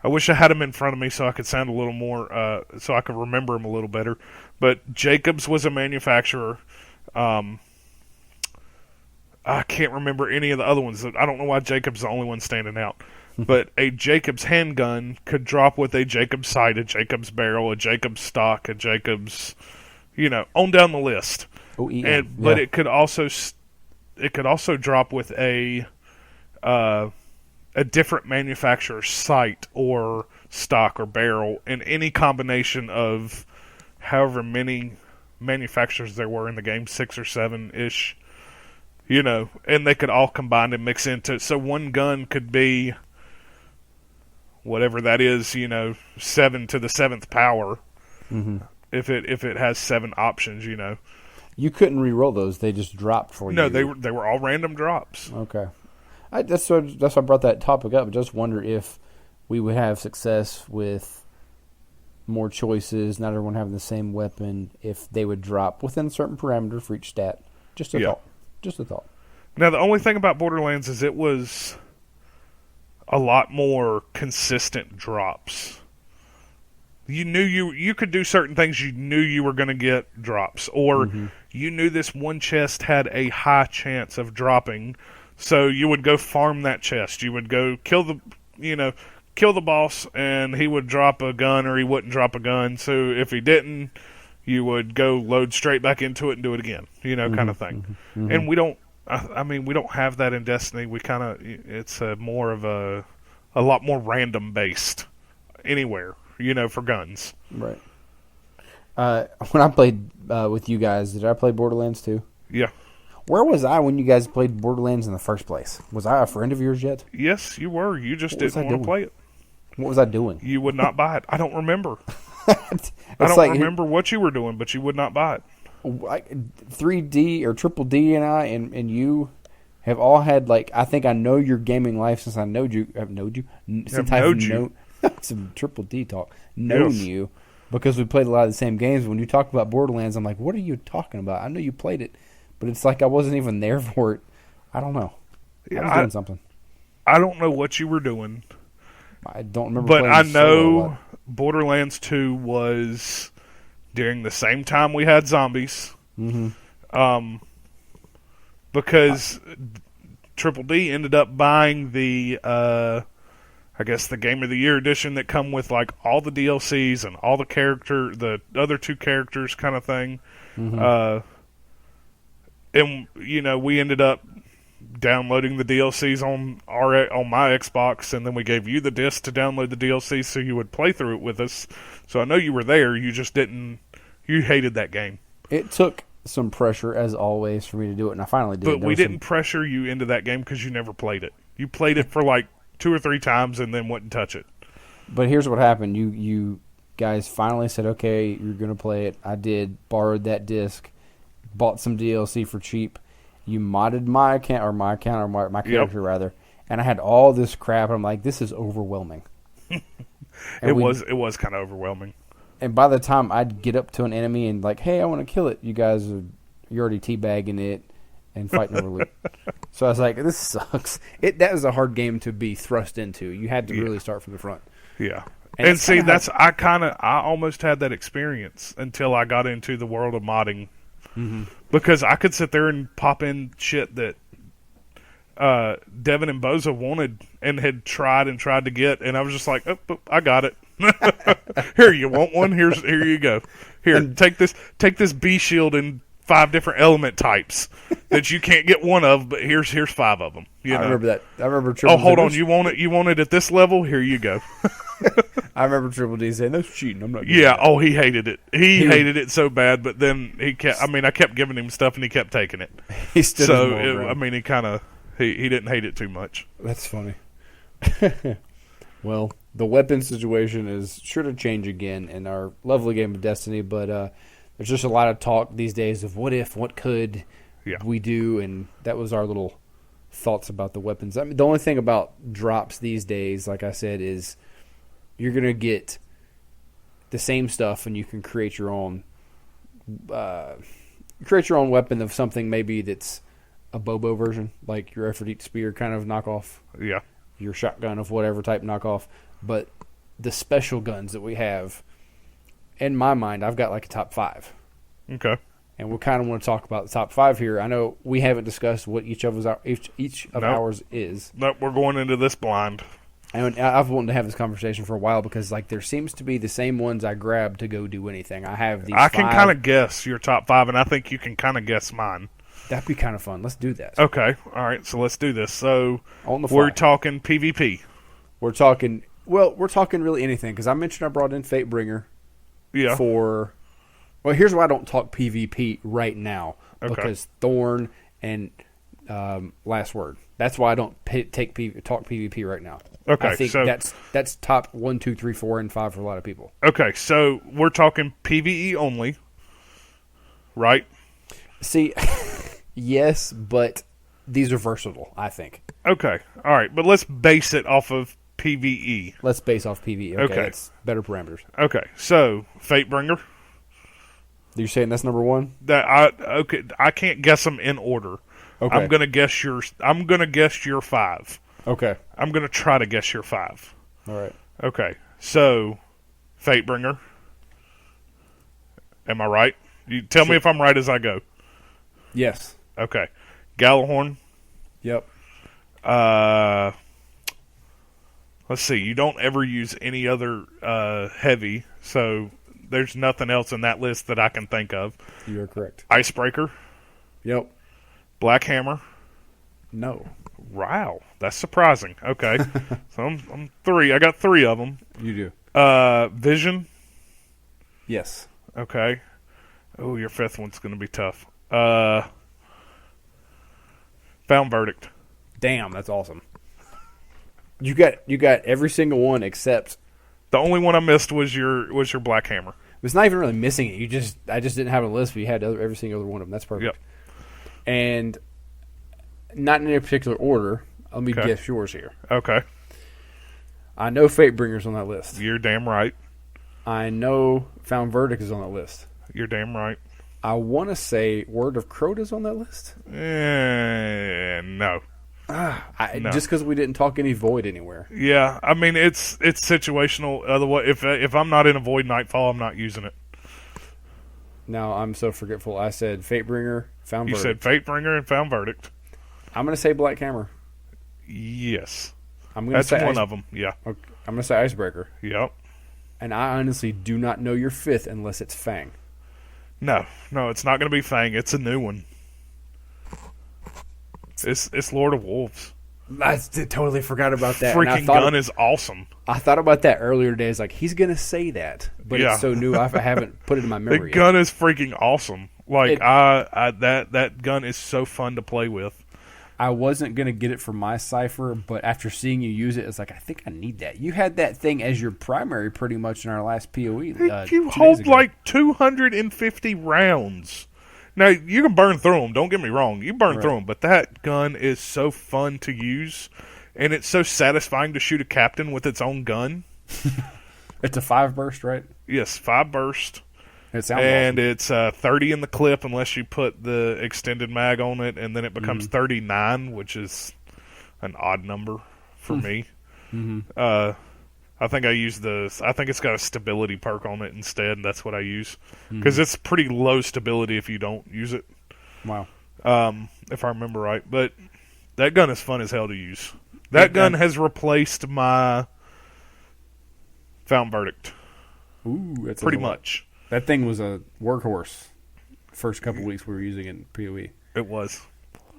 wish I had them in front of me so I could sound a little more, so I could remember them a little better. But Jacobs was a manufacturer. I can't remember any of the other ones. I don't know why Jacobs is the only one standing out. But a Jacobs handgun could drop with a Jacobs sight, a Jacobs barrel, a Jacobs stock, a Jacobs, on down the list. But it could also drop with a different manufacturer's sight or stock or barrel in any combination of however many manufacturers there were in the game, 6 or 7-ish, and they could all combine and mix into it. So one gun could be whatever that is, 7 to the 7th power. If it has 7 options, You couldn't re-roll those; they just dropped for you. No, they were all random drops. Okay, that's why I brought that topic up. I just wonder if we would have success with more choices, not everyone having the same weapon, if they would drop within a certain parameter for each stat. Just a thought. Just a thought. Now, the only thing about Borderlands is it was a lot more consistent drops. You knew you could do certain things. You knew you were going to get drops, or you knew this one chest had a high chance of dropping, so you would go farm that chest. You would go kill the boss, and he would drop a gun, or he wouldn't drop a gun. So if he didn't, you would go load straight back into it and do it again. Kind of thing. And we don't. We don't have that in Destiny. We it's more of a lot more random based anywhere, for guns. Right. When I played with you guys, did I play Borderlands 2? Yeah. Where was I when you guys played Borderlands in the first place? Was I a friend of yours yet? Yes, you were. You just didn't want to play it. What was I doing? You would not buy it. I don't remember. I don't remember what you were doing, but you would not buy it. 3D or Triple D and I and you have all had, I think I know your gaming life since I knowed you. Since I've known some Triple D talk. Known you because we played a lot of the same games. When you talk about Borderlands, I'm like, what are you talking about? I know you played it, but it's like I wasn't even there for it. I don't know. I was doing something. I don't know what you were doing. I don't remember. But I know Borderlands 2 was during the same time we had zombies. Because Triple D ended up buying the, I guess the Game of the Year edition that come with all the DLCs and all the other 2 characters kind of thing. And we ended up downloading the DLCs on my Xbox, and then we gave you the disc to download the DLC so you would play through it with us. So I know you were there. You just didn't. You hated that game. It took some pressure, as always, for me to do it, and I finally did. But we didn't pressure you into that game because you never played it. You played it for like 2 or 3 times and then wouldn't touch it. But here's what happened. You guys finally said, okay, you're going to play it. I did. Borrowed that disc. Bought some DLC for cheap. You modded my character, rather. And I had all this crap. And I'm like, this is overwhelming. It was kind of overwhelming. And by the time I'd get up to an enemy and like, hey, I want to kill it, you're already teabagging it and fighting over loot. So I was like, this sucks. That was a hard game to be thrust into. You had to really start from the front. Yeah. And see, I almost had that experience until I got into the world of modding. Mm-hmm. Because I could sit there and pop in shit that Devin and Boza wanted and had tried to get, and I was just like, oh, I got it. Here, you want one? Here you go. Here, take this B shield in 5 different element types that you can't get one of, but here's 5 of them. I remember that. I remember. Oh, hold on, you want it? You want it at this level? Here you go. I remember Triple D saying, "That's cheating. I'm not." Yeah. Oh, he hated it. He hated it so bad, but then he kept. I mean, I kept giving him stuff, and he kept taking it. He stood. He kind of he didn't hate it too much. That's funny. Well, the weapon situation is sure to change again in our lovely game of Destiny, but there's just a lot of talk these days of what if, what could we do, and that was our little thoughts about the weapons. I mean, the only thing about drops these days, like I said, is you're going to get the same stuff, and you can create your own weapon of something maybe that's a Bobo version, like your Aphrodite Spear kind of knockoff. Yeah. Your shotgun of whatever type knockoff. But the special guns that we have, in my mind, I've got like a top 5. Okay. And we kind of want to talk about the top 5 here. I know we haven't discussed what each of ours is. Nope, we're going into this blind. And I've wanted to have this conversation for a while because like there seems to be the same ones I grab to go do anything. I have these. I can kind of guess your top 5, and I think you can kind of guess mine. That'd be kind of fun. Let's do that. Okay. All right. So let's do this. So on the fly. We're talking PvP. We're talking really anything because I mentioned I brought in Fatebringer. Yeah. Here's why I don't talk PvP right now because Thorn and Last Word. That's why I don't talk PvP right now. Okay. I think that's top 1, 2, 3, 4, and 5 for a lot of people. Okay. So we're talking PvE only, right? See, yes, but these are versatile, I think. Okay. All right. But let's base it off of PvE. Let's base off PvE. Okay. That's better parameters. Okay. So, Fatebringer. You're saying that's number 1? I can't guess them in order. Okay. I'm gonna guess your 5. Okay. I'm gonna try to guess your 5. All right. Okay. So, Fatebringer. Am I right? You tell me if I'm right as I go. Yes. Okay. Gallahorn. Yep. Let's see. You don't ever use any other heavy, so there's nothing else in that list that I can think of. You're correct. Icebreaker. Yep. Black Hammer. No. Wow, that's surprising. Okay, so I'm 3. I got 3 of them. You do. Vision. Yes. Okay. Oh, your 5th one's going to be tough. Found Verdict. Damn, that's awesome. You got every single one except the only one I missed was your Black Hammer. It's not even really missing it. I just didn't have a list, but you had every single other one of them. That's perfect. Yep. And not in any particular order. Let me guess yours here. Okay. I know Fatebringer's on that list. You're damn right. I know Found Verdict is on that list. You're damn right. I want to say Word of Crota's on that list. No. No. Just because we didn't talk any Void anywhere. Yeah, I mean it's situational. Otherwise, if I'm not in a Void Nightfall, I'm not using it. Now I'm so forgetful. I said Fatebringer, Found Verdict. You said Fatebringer and Found Verdict. I'm going to say Black Hammer. Yes. That's one of them. Yeah. Okay. I'm going to say Icebreaker. Yep. And I honestly do not know your 5th unless it's Fang. No, it's not going to be Fang. It's a new one. It's Lord of Wolves. I totally forgot about that. Freaking gun is awesome. I thought about that earlier today. It's like, he's going to say that. But it's so new, I haven't put it in my memory The gun is freaking awesome. Like that gun is so fun to play with. I wasn't gonna get it for my Cypher, but after seeing you use it, it's like I think I need that. You had that thing as your primary pretty much in our last PoE. You hold like 250 rounds. Now you can burn through them. Don't get me wrong, you burn through them, but that gun is so fun to use, and it's so satisfying to shoot a captain with its own gun. It's a 5 burst, right? Yes, 5 burst. It sounds and awesome. It's 30 in the clip unless you put the extended mag on it, and then it becomes 39, which is an odd number for me. I think I think it's got a stability perk on it instead, and that's what I use. Because it's pretty low stability if you don't use it. Wow. If I remember right. But that gun is fun as hell to use. That gun has replaced my Found Verdict. Ooh, that's pretty much. That thing was a workhorse. First couple weeks we were using it in PoE. It was.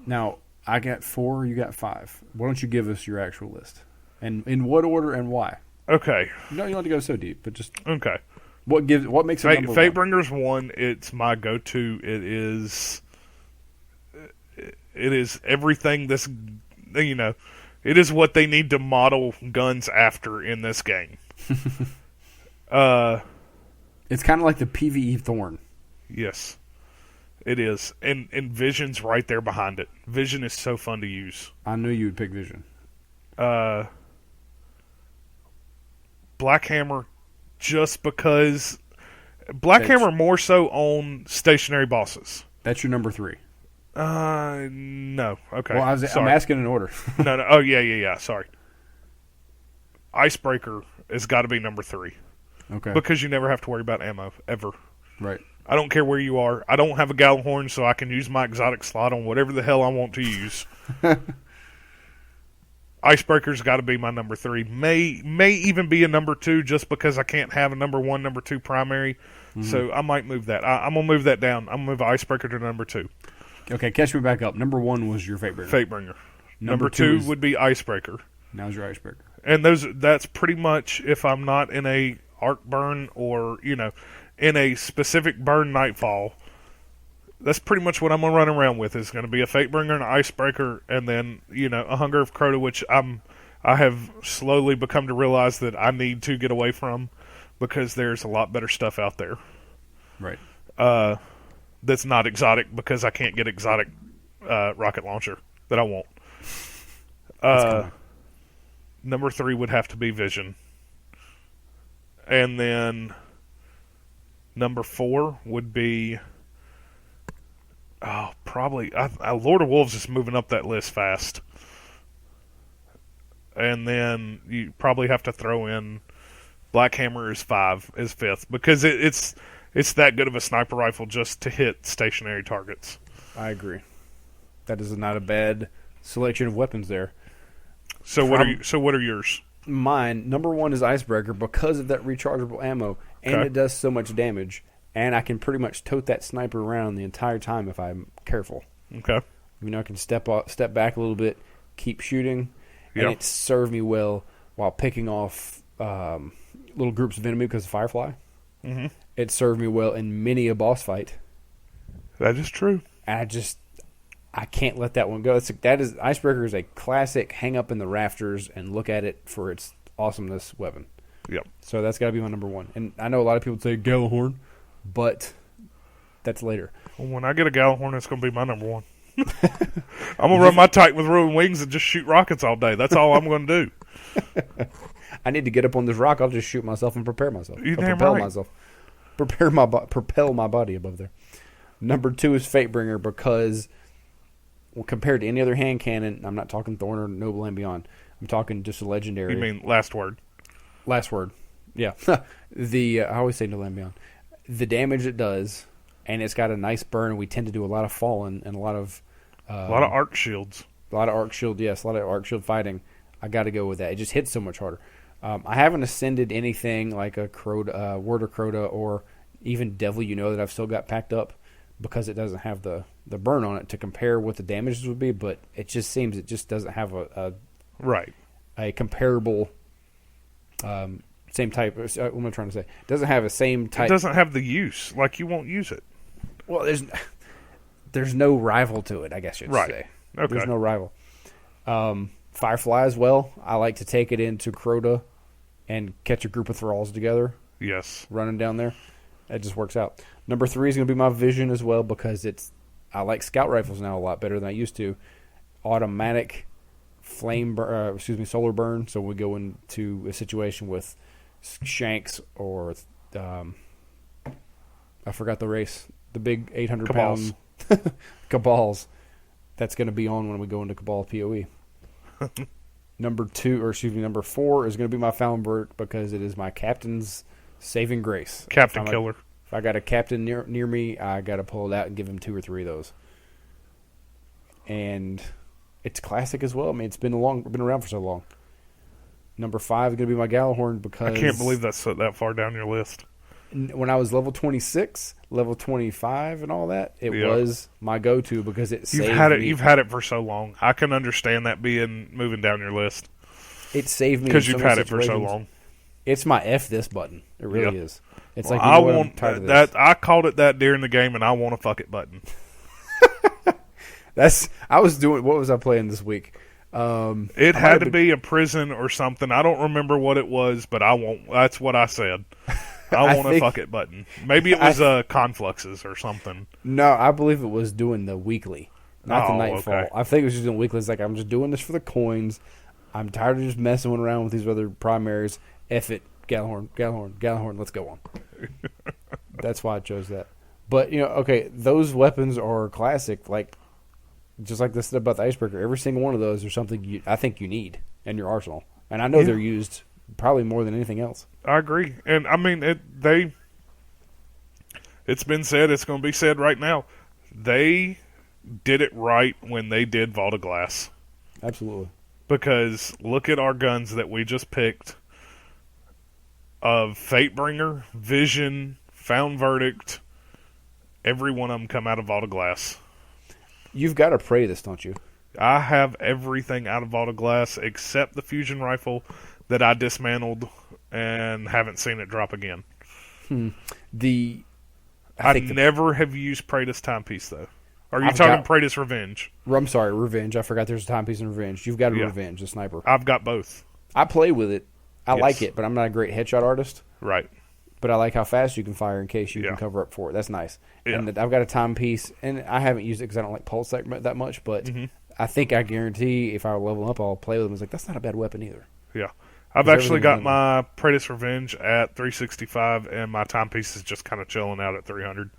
Now, I got 4, you got 5. Why don't you give us your actual list? And in what order and why? Okay. You don't have to go so deep, but just... Okay. What makes it number 1? Fatebringer's 1, it's my go-to. It is everything this... You know, it is what they need to model guns after in this game. It's kind of like the PvE Thorn. Yes, it is. And Vision's right there behind it. Vision is so fun to use. I knew you would pick Vision. Black Hammer, just because... Black Hammer more so on stationary bosses. That's your number 3. No. Okay. Well, I'm asking in order. No. Oh, yeah. Sorry. Icebreaker has got to be number 3. Okay. Because you never have to worry about ammo, ever. Right. I don't care where you are. I don't have a Gallahorn, so I can use my exotic slot on whatever the hell I want to use. Icebreaker's got to be my number 3. May even be a number 2 just because I can't have a number 1, number 2 primary. So I might move that. I'm going to move that down. I'm going to move Icebreaker to number 2. Okay, catch me back up. Number 1 was your Fatebringer. Fatebringer. Number 2 would be Icebreaker. Now's your Icebreaker. And that's pretty much if I'm not in a arc burn or, in a specific burn nightfall, that's pretty much what I'm going to run around with. Is going to be a Fatebringer and an Icebreaker, and then, a Hunger of Crota, which I have slowly become to realize that I need to get away from because there's a lot better stuff out there. Right. That's not exotic because I can't get exotic rocket launcher that I want. Number 3 would have to be Vision. And then number 4 would be probably Lord of Wolves is moving up that list fast. And then you probably have to throw in Black Hammer is 5th because it's that good of a sniper rifle just to hit stationary targets. I agree. That is not a bad selection of weapons there. So what are yours? Mine, number 1 is Icebreaker because of that rechargeable ammo, and it does so much damage, and I can pretty much tote that sniper around the entire time if I'm careful. Okay. I can step back a little bit, keep shooting, and it served me well while picking off little groups of enemy because of Firefly. Mm-hmm. It served me well in many a boss fight. That is true. And I can't let that one go. Icebreaker is a classic hang up in the rafters and look at it for its awesomeness weapon. Yep. So that's got to be my number 1. And I know a lot of people say Gallahorn, but that's later. Well, when I get a Gallahorn, it's going to be my number 1. I'm going to run my Titan with ruined wings and just shoot rockets all day. That's all I'm going to do. I need to get up on this rock. I'll just shoot myself and prepare myself. Propel myself. Propel my body above there. Number 2 is Fatebringer because... Well, compared to any other hand cannon, I'm not talking Thorn or Noble and Beyond. I'm talking just a legendary. You mean Last Word? Last Word, yeah. I always say Noble and Beyond. The damage it does, and it's got a nice burn. We tend to do a lot of falling and a lot of arc shields. A lot of arc shield, yes. A lot of arc shield fighting. I got to go with that. It just hits so much harder. I haven't ascended anything like a Crota, Word of Crota, or even Devil. That I've still got packed up. Because it doesn't have the burn on it to compare what the damages would be, but it just seems it just doesn't have a comparable same type. What am I trying to say? It doesn't have a same type. It doesn't have the use. Like you won't use it. Well, there's no rival to it, I guess you'd say. Okay. There's no rival. Firefly as well. I like to take it into Crota and catch a group of thralls together. Yes. Running down there. That just works out. Number 3 is going to be my vision as well because I like scout rifles now a lot better than I used to. Automatic solar burn. So we go into a situation with shanks or I forgot the race. The big 800-pound cabals. That's going to be on when we go into Cabal PoE. Number 4 is going to be my Fallenberg because it is my captain's saving grace. Captain killer. If I got a captain near me, I got to pull it out and give him 2 or 3 of those. And it's classic as well. I mean, it's been around for so long. Number 5 is going to be my Gallahorn because I can't believe that's that far down your list. When I was level 26, level 25, and all that, it was my go-to because it saved me. You've had it for so long. I can understand that moving down your list. It saved me because you've had it for so long. It's my F this button. It really is. It's like I'm tired of this. I called it that during the game, and I want a fuck it button. What was I playing this week? It had to be a prison or something. I don't remember what it was, but that's what I said. I want a fuck it button. Maybe it was Confluxes or something. No, I believe it was doing the weekly, not the Nightfall. Okay. I think it was just doing weekly. It's like, I'm just doing this for the coins. I'm tired of just messing around with these other primaries. F it. Gallahorn, let's go on. That's why I chose that. But, those weapons are classic. Like, just like this about the Icebreaker, every single one of those are something I think you need in your arsenal. And I know they're used probably more than anything else. I agree. And, I mean, it's been said, it's going to be said right now. They did it right when they did Vault of Glass. Absolutely. Because look at our guns that we just picked of Fatebringer, Vision, Found Verdict. Every one of them come out of Vault of Glass. You've got to pray this, don't you? I have everything out of Vault of Glass except the fusion rifle that I dismantled and haven't seen it drop again. I never have used Praetus Timepiece, though. Are you talking Praetus Revenge? I'm sorry, Revenge. I forgot there's a Timepiece in Revenge. You've got a Revenge, a sniper. I've got both. I play with it. I like it, but I'm not a great headshot artist. Right. But I like how fast you can fire in case you can cover up for it. That's nice. Yeah. And I've got a timepiece, and I haven't used it because I don't like pulse that much, but I think I guarantee if I level up, I'll play with them. It's like, that's not a bad weapon either. Yeah. I've actually got my Praetus Revenge at 365, and my timepiece is just kind of chilling out at 300.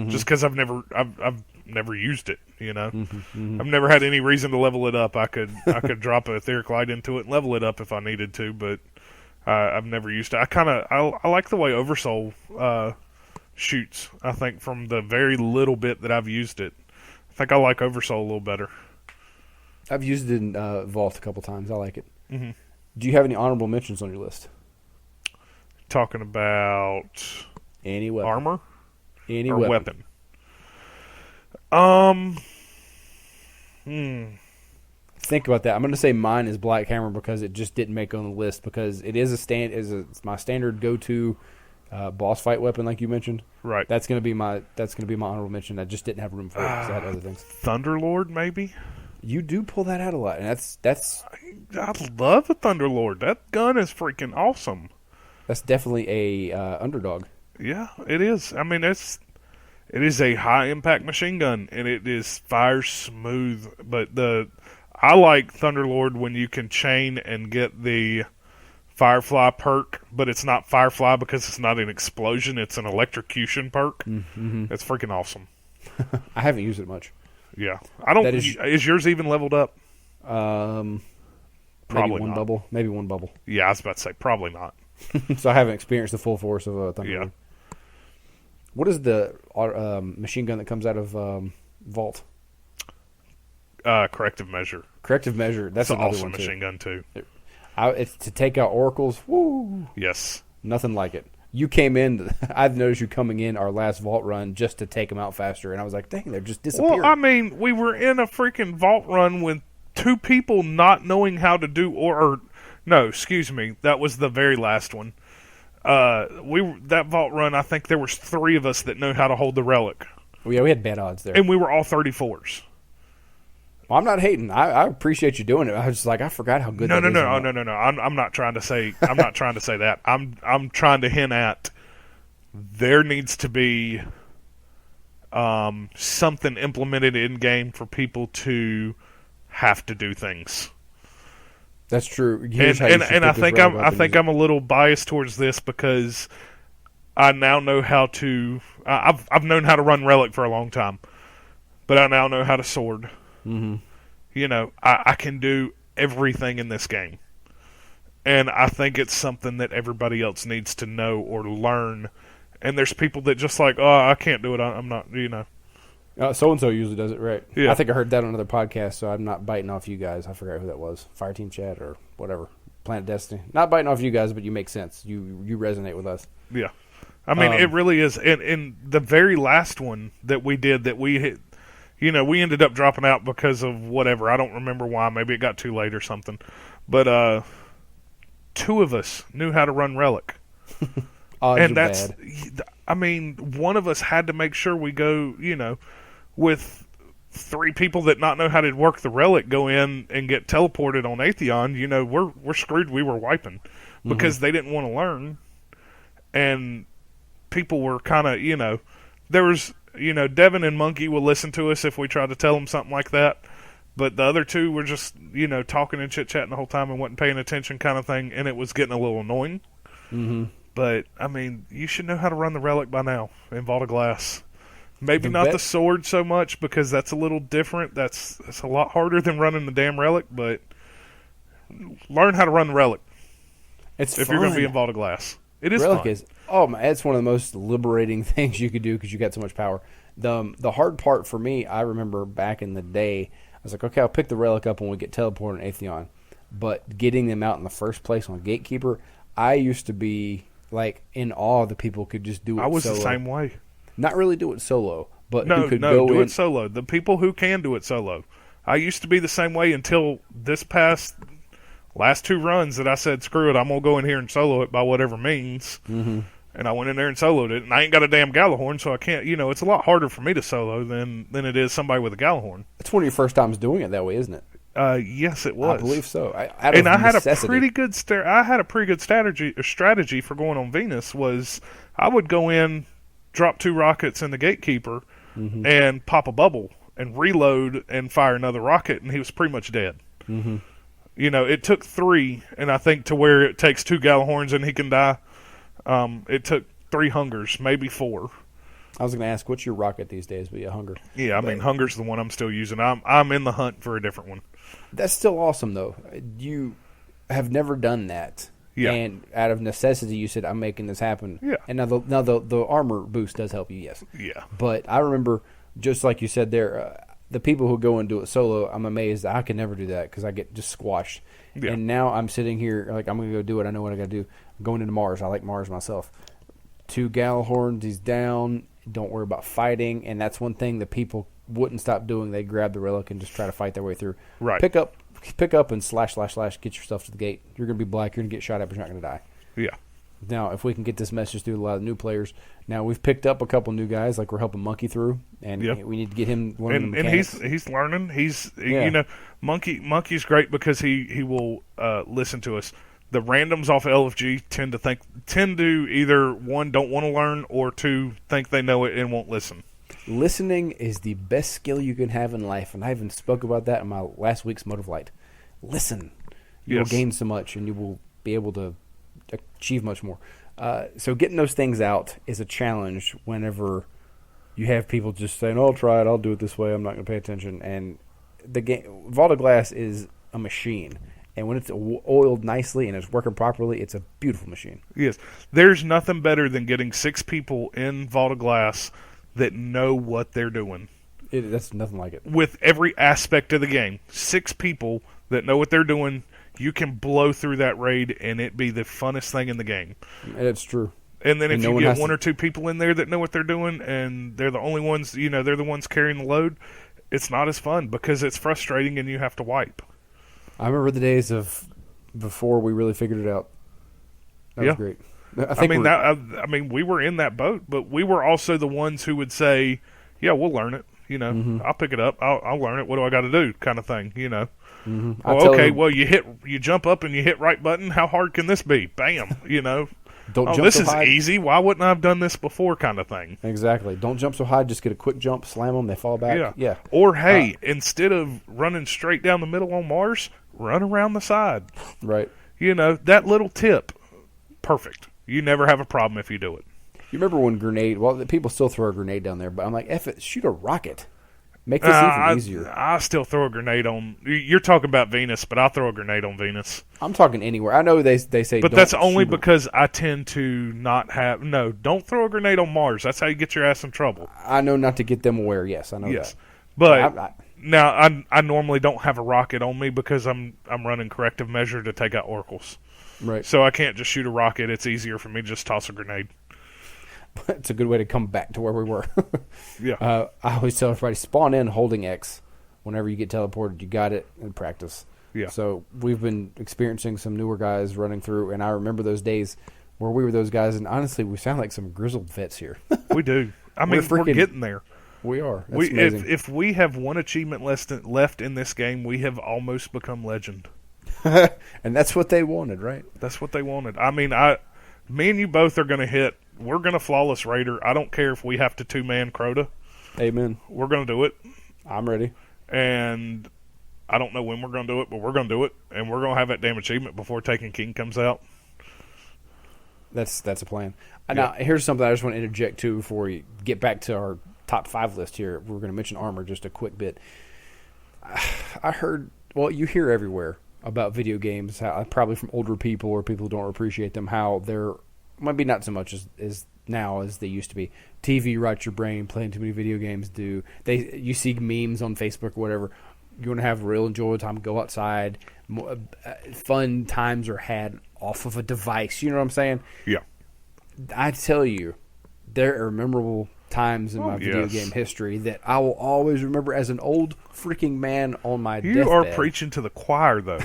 Just because I've never used it, I've never had any reason to level it up. I could drop a etheric light into it and level it up if I needed to, but I've never used it. I like the way Oversoul shoots. I think from the very little bit that I've used it, I think I like Oversoul a little better. I've used it in Vault a couple times. I like it. Do you have any honorable mentions on your list? Talking about any weapon. Armor? Any or weapon. Think about that. I'm going to say mine is Black Hammer because it just didn't make it on the list because it is it's my standard go-to boss fight weapon, like you mentioned. Right. That's going to be my honorable mention. I just didn't have room for it because I had other things. Thunderlord, maybe. You do pull that out a lot, and that's. I love a Thunderlord. That gun is freaking awesome. That's definitely a underdog. Yeah, it is. I mean, it is a high impact machine gun, and it is fires smooth. But I like Thunderlord when you can chain and get the Firefly perk, but it's not Firefly because it's not an explosion; it's an electrocution perk. It's freaking awesome. I haven't used it much. Yeah, I don't. Is yours even leveled up? Probably one not. bubble. Maybe one bubble. Yeah, I was about to say probably not. So I haven't experienced the full force of Thunderlord. Yeah. What is the machine gun that comes out of Vault? Corrective Measure. Corrective Measure. That's an another awesome one machine gun too. It's to take out oracles. Woo! Yes. Nothing like it. You came in. I've noticed you coming in our last Vault run just to take them out faster, and I was like, "Dang, they're just disappearing." Well, I mean, we were in a freaking Vault run with 2 people not knowing how to do, no, excuse me, that was the very last one. That Vault run, I think there was 3 of us that know how to hold the relic. Yeah, we had bad odds there. And we were all 34s. Well, I'm not hating. I appreciate you doing it. I was just like, I forgot how good. No. I'm not trying to say. I'm not trying to say that. I'm trying to hint at there needs to be something implemented in game for people to have to do things. That's true. And I think I'm a little biased towards this because I now know how to. I've known how to run relic for a long time, but I now know how to sword. Mm-hmm. You know, I can do everything in this game, and I think it's something that everybody else needs to know or learn. And there's people that just like, oh, I can't do it. I'm not, you know. So and so usually does it, right? Yeah. I think I heard that on another podcast, so I'm not biting off you guys. I forgot who that was. Fireteam Chat or whatever. Planet Destiny. Not biting off you guys, but you make sense. You resonate with us. Yeah. I mean, it really is. And the very last one that we did that we hit, you know, we ended up dropping out because of whatever. I don't remember why. Maybe it got too late or something. But 2 of us knew how to run relic. And that's bad. I mean, one of us had to make sure we go, you know, with 3 people that not know how to work the relic go in and get teleported on Atheon. You know, we're screwed. We were wiping because they didn't want to learn, and people were kind of, you know, there was, you know, Devin and Monkey will listen to us if we try to tell them something like that, but the other 2 were just, you know, talking and chit chatting the whole time and wasn't paying attention, kind of thing, and it was getting a little annoying. Mm-hmm. But I mean, you should know how to run the relic by now in Vault of Glass. Maybe not the sword so much because that's a little different. That's a lot harder than running the damn relic, but learn how to run the relic. It's if fun. You're going to be in Vault of Glass. It is relic fun. It's one of the most liberating things you could do because you got so much power. The hard part for me, I remember back in the day, I was like, okay, I'll pick the relic up when we get teleported on Atheon, but getting them out in the first place on Gatekeeper, I used to be like in awe that people could just do it. I was solo. the same way. Not really do it solo, but no, who could do go it solo. The people who can do it solo. I used to be the same way until this last 2 runs that I said, screw it, I'm going to go in here and solo it by whatever means. Mm-hmm. And I went in there and soloed it. And I ain't got a damn Gallahorn, so I can't, you know, it's a lot harder for me to solo than it is somebody with a Gallahorn. It's one of your first times doing it that way, isn't it? Yes, it was. I believe so. I had a pretty good strategy for going on Venus. Was I would go in, drop 2 rockets in the Gatekeeper, and pop a bubble and reload and fire another rocket, and he was pretty much dead. Mm-hmm. You know, it took 3, and I think to where it takes 2 Gallahorns and he can die. It took 3 Hungers, maybe 4. I was going to ask, what's your rocket these days? But yeah, Hunger. Yeah, I mean, Hunger's the one I'm still using. I'm in the hunt for a different one. That's still awesome, though. You have never done that. Yeah. And out of necessity, you said, I'm making this happen. Yeah. And now the armor boost does help you, yes. Yeah. But I remember, just like you said there, the people who go and do it solo, I'm amazed that I could never do that because I get just squashed. Yeah. And now I'm sitting here, like, I'm going to go do it. I know what I got to do. I'm going into Mars. I like Mars myself. 2 Gallahorns, he's down. Don't worry about fighting. And that's one thing that people wouldn't stop doing. They grab the relic and just try to fight their way through. Right. Pick up and slash, get yourself to the gate. You're going to be black. You're going to get shot at, but you're not going to die. Yeah. Now, if we can get this message through to a lot of new players. Now, we've picked up a couple new guys, like we're helping Monkey through, and we need to get him learning the mechanics. And he's learning. You know, Monkey's great because he will listen to us. The randoms off of LFG tend to either, 1, don't want to learn, or 2, think they know it and won't listen. Listening is the best skill you can have in life, and I even spoke about that in my last week's Motive Light. Listen. You will gain so much, and you will be able to achieve much more. So getting those things out is a challenge whenever you have people just saying, oh, I'll try it, I'll do it this way, I'm not going to pay attention. And the game, Vault of Glass is a machine. And when it's oiled nicely and it's working properly, it's a beautiful machine. Yes. There's nothing better than getting 6 people in Vault of Glass that know what they're doing. That's nothing like it. With every aspect of the game. 6 people that know what they're doing, you can blow through that raid and it be the funnest thing in the game. It's true. And then if you get 1 or 2 people in there that know what they're doing and they're the only ones, you know, they're the ones carrying the load, it's not as fun because it's frustrating and you have to wipe. I remember the days of before we really figured it out. That was great. I mean, we were in that boat, but we were also the ones who would say, yeah, we'll learn it. You know, I'll pick it up. I'll learn it. What do I got to do? Kind of thing. You know. Oh, okay. Well, you jump up and you hit right button. How hard can this be? Bam. You know. Don't jump this so is high. Easy. Why wouldn't I have done this before? Kind of thing. Exactly. Don't jump so high. Just get a quick jump, slam them, they fall back. Yeah. Or hey, instead of running straight down the middle on Mars, run around the side. Right. You know, that little tip, perfect. You never have a problem if you do it. You remember when grenade? Well, people still throw a grenade down there, but I'm like, F it, shoot a rocket. Make this even easier. I still throw a grenade on. You're talking about Venus, but I'll throw a grenade on Venus. I'm talking anywhere. I know they say, but that's only because I tend to not have. No, don't throw a grenade on Mars. That's how you get your ass in trouble. I know not to get them aware. Yes, I know that. But now I normally don't have a rocket on me because I'm running corrective measure to take out oracles. Right. So I can't just shoot a rocket. It's easier for me to just toss a grenade. It's a good way to come back to where we were. Yeah. I always tell everybody, spawn in holding X. Whenever you get teleported, you got it in practice. Yeah. So we've been experiencing some newer guys running through, and I remember those days where we were those guys, and honestly, we sound like some grizzled vets here. We do. I mean, we're getting there. We are. That's amazing. If we have one achievement left in this game, we have almost become legend. And that's what they wanted, right? That's what they wanted. I mean, me and you both are going to hit. We're going to flawless Raider. I don't care if we have to 2-man Crota. Amen. We're going to do it. I'm ready. And I don't know when we're going to do it, but we're going to do it. And we're going to have that damn achievement before Taken King comes out. That's a plan. Yeah. Now, here's something I just want to interject to before we get back to our top 5 list here. We're going to mention armor just a quick bit. I heard, well, you hear everywhere about video games, how, probably from older people or people who don't appreciate them, how they're maybe not so much as now as they used to be. TV rots your brain, playing too many video games do. You see memes on Facebook or whatever. You want to have a real enjoyable time, go outside. Fun times are had off of a device. You know what I'm saying? Yeah. I tell you, there are memorable times in my video game history that I will always remember as an old freaking man on my deathbed. You are preaching to the choir, though.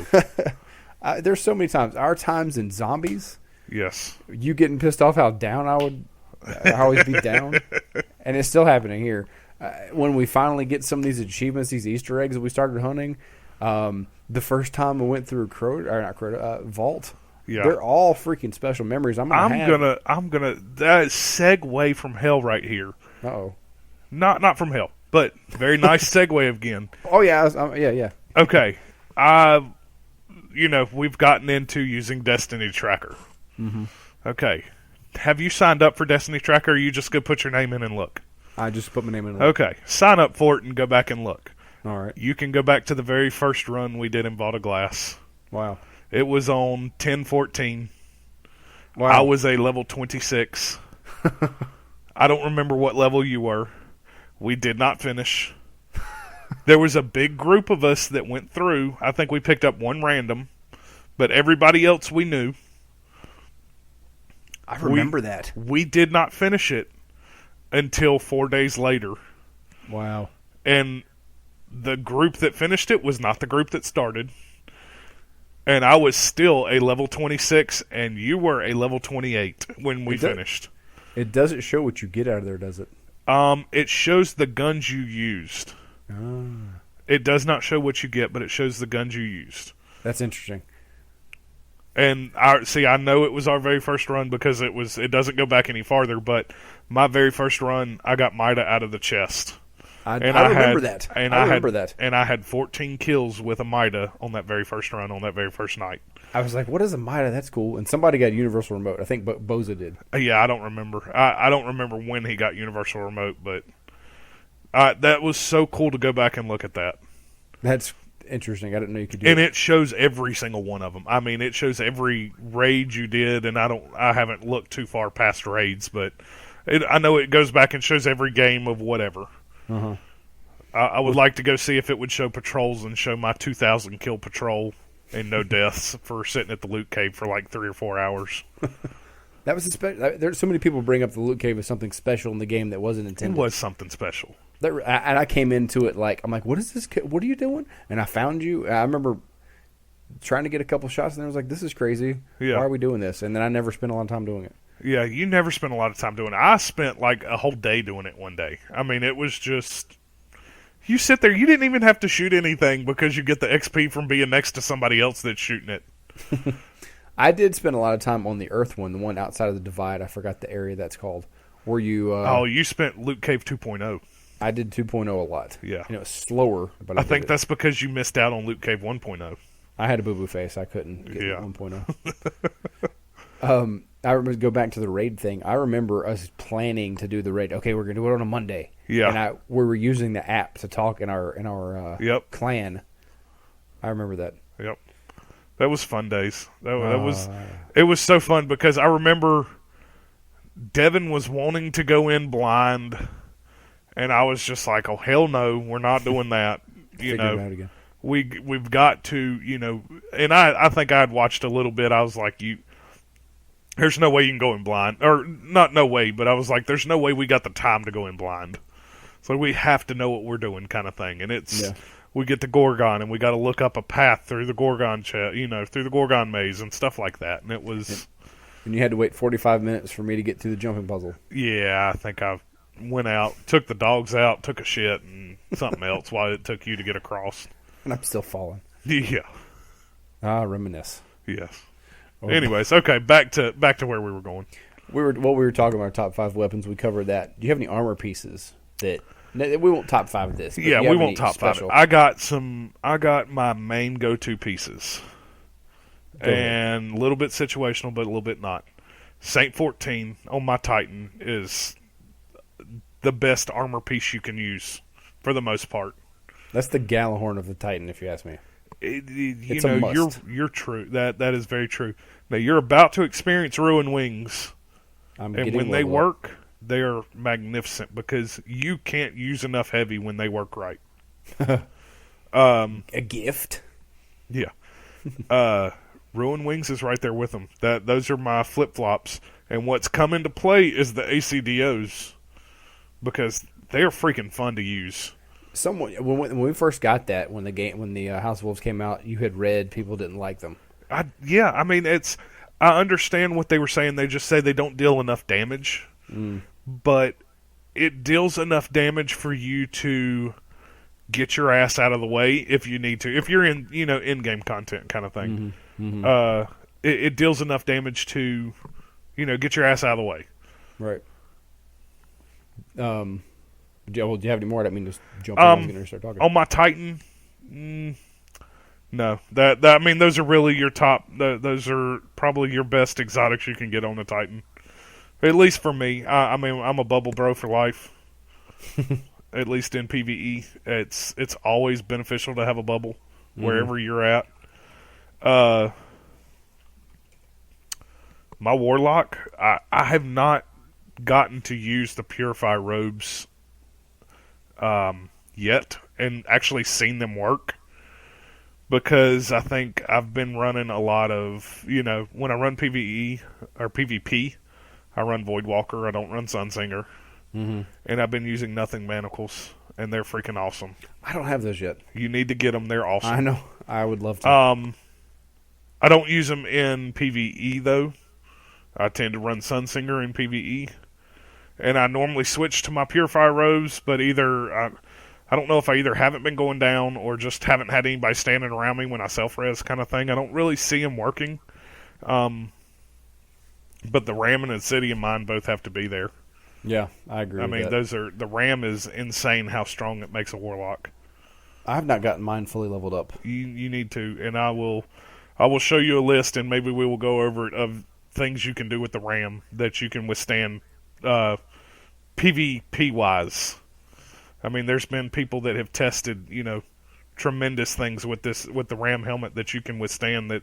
There's so many times. Our times in Zombies. Yes. You getting pissed off how down I always be down. And it's still happening here. When we finally get some of these achievements, these Easter eggs that we started hunting, the first time I went through Vault, they're all freaking special memories. I'm gonna that segue from hell right here. Uh-oh. Not from hell, but very nice segue again. Oh yeah, yeah. Okay. We've gotten into using Destiny Tracker. Mm-hmm. Okay. Have you signed up for Destiny Tracker, or you just go put your name in and look? I just put my name in and look. Okay. Sign up for it and go back and look. All right. You can go back to the very first run we did in Vault of Glass. Wow. It was on 10-14. Wow. I was a level 26. I don't remember what level you were. We did not finish. There was a big group of us that went through. I think we picked up one random, but everybody else we knew. I remember that. We did not finish it until 4 days later. Wow. And the group that finished it was not the group that started. And I was still a level 26, and you were a level 28 when we finished. It doesn't show what you get out of there, does it? It shows the guns you used. Oh. It does not show what you get, but it shows the guns you used. That's interesting. And I know it was our very first run because it doesn't go back any farther, but my very first run, I got Mida out of the chest. I remember that. And I had 14 kills with a Mida on that very first run, on that very first night. I was like, what is a Mida? That's cool. And somebody got Universal Remote. I think Boza did. Yeah, I don't remember. I don't remember when he got Universal Remote, but that was so cool to go back and look at that. That's interesting. I didn't know you could do it. And it shows every single one of them. I mean, it shows every raid you did, and I haven't looked too far past raids, but I know it goes back and shows every game of whatever. Uh-huh. I would like to go see if it would show patrols and show my 2,000 kill patrol and no deaths for sitting at the loot cave for like 3 or 4 hours. That was there's so many people bring up the loot cave as something special in the game that wasn't intended. It was something special. And I came into it like, I'm like, what is this? What are you doing? And I found you. I remember trying to get a couple shots, and I was like, this is crazy. Yeah. Why are we doing this? And then I never spent a lot of time doing it. Yeah, you never spent a lot of time doing it. I spent like a whole day doing it one day. I mean, it was just... You sit there, you didn't even have to shoot anything because you get the XP from being next to somebody else that's shooting it. I did spend a lot of time on the Earth one, the one outside of the Divide. I forgot the area that's called. Where you... you spent Loot Cave 2.0. I did 2.0 a lot. Yeah. And it was slower, but I think that's because you missed out on Loot Cave 1.0. I had a boo-boo face. I couldn't get 1.0. I remember go back to the raid thing. I remember us planning to do the raid. Okay, we're going to do it on a Monday. Yeah. And we were using the app to talk in our clan. I remember that. Yep. That was fun days. It was so fun because I remember Devin was wanting to go in blind, and I was just like, "Oh hell no, we're not doing that." We've got to, and I think I had watched a little bit. I was like, there's no way you can go in blind, or not no way, but I was like, there's no way we got the time to go in blind. So we have to know what we're doing, kind of thing. And we get to Gorgon, and we got to look up a path through the Gorgon, through the Gorgon maze and stuff like that. And it was, and you had to wait 45 minutes for me to get through the jumping puzzle. Yeah, I think I went out, took the dogs out, took a shit, and something else while it took you to get across. And I'm still falling. Yeah. Reminisce. Yes. Anyways, okay, back to where we were going. We were talking about our top 5 weapons. We covered that. Do you have any armor pieces that we won't top 5 this? Yeah, we won't top 5 it. I got my main go-to pieces. And a little bit situational, but a little bit not. Saint 14 on my Titan is the best armor piece you can use for the most part. That's the Gallahorn of the Titan, if you ask me. It's a must. You're true. That is very true. Now you're about to experience Ruin Wings, and when they work, they are magnificent because you can't use enough heavy when they work right. A gift. Yeah. Ruin Wings is right there with them. Those are my flip flops, and what's come into play is the ACDOs because they are freaking fun to use. When we first got that, when the House of Wolves came out, you had read people didn't like them. I understand what they were saying. They just say they don't deal enough damage, but it deals enough damage for you to get your ass out of the way if you need to. If you're in in-game content kind of thing, it deals enough damage to get your ass out of the way. Right. Do you have any more? I didn't mean to jump in. I was going to start talking. On my Titan, no. Those are really your top. Those are probably your best exotics you can get on the Titan. At least for me. I'm a bubble bro for life. At least in PvE, it's always beneficial to have a bubble wherever you're at. My Warlock, I have not gotten to use the Purify robes yet and actually seen them work because I think I've been running a lot of, when I run PvE or PvP, I run Voidwalker, I don't run Sunsinger, and I've been using Nothing Manacles, and they're freaking awesome. I don't have those yet. You need to get them, they're awesome. I know, I would love to. I don't use them in PvE though. I tend to run Sunsinger in PvE. And I normally switch to my Purify robes, but I don't know if I either haven't been going down or just haven't had anybody standing around me when I self-res kind of thing. I don't really see them working. But the Ram and the City of mine both have to be there. Yeah, I agree with that. The Ram is insane how strong it makes a Warlock. I have not gotten mine fully leveled up. You need to, and I will show you a list, and maybe we will go over it of things you can do with the Ram that you can withstand PvP wise. There's been people that have tested, tremendous things with the Ram helmet that you can withstand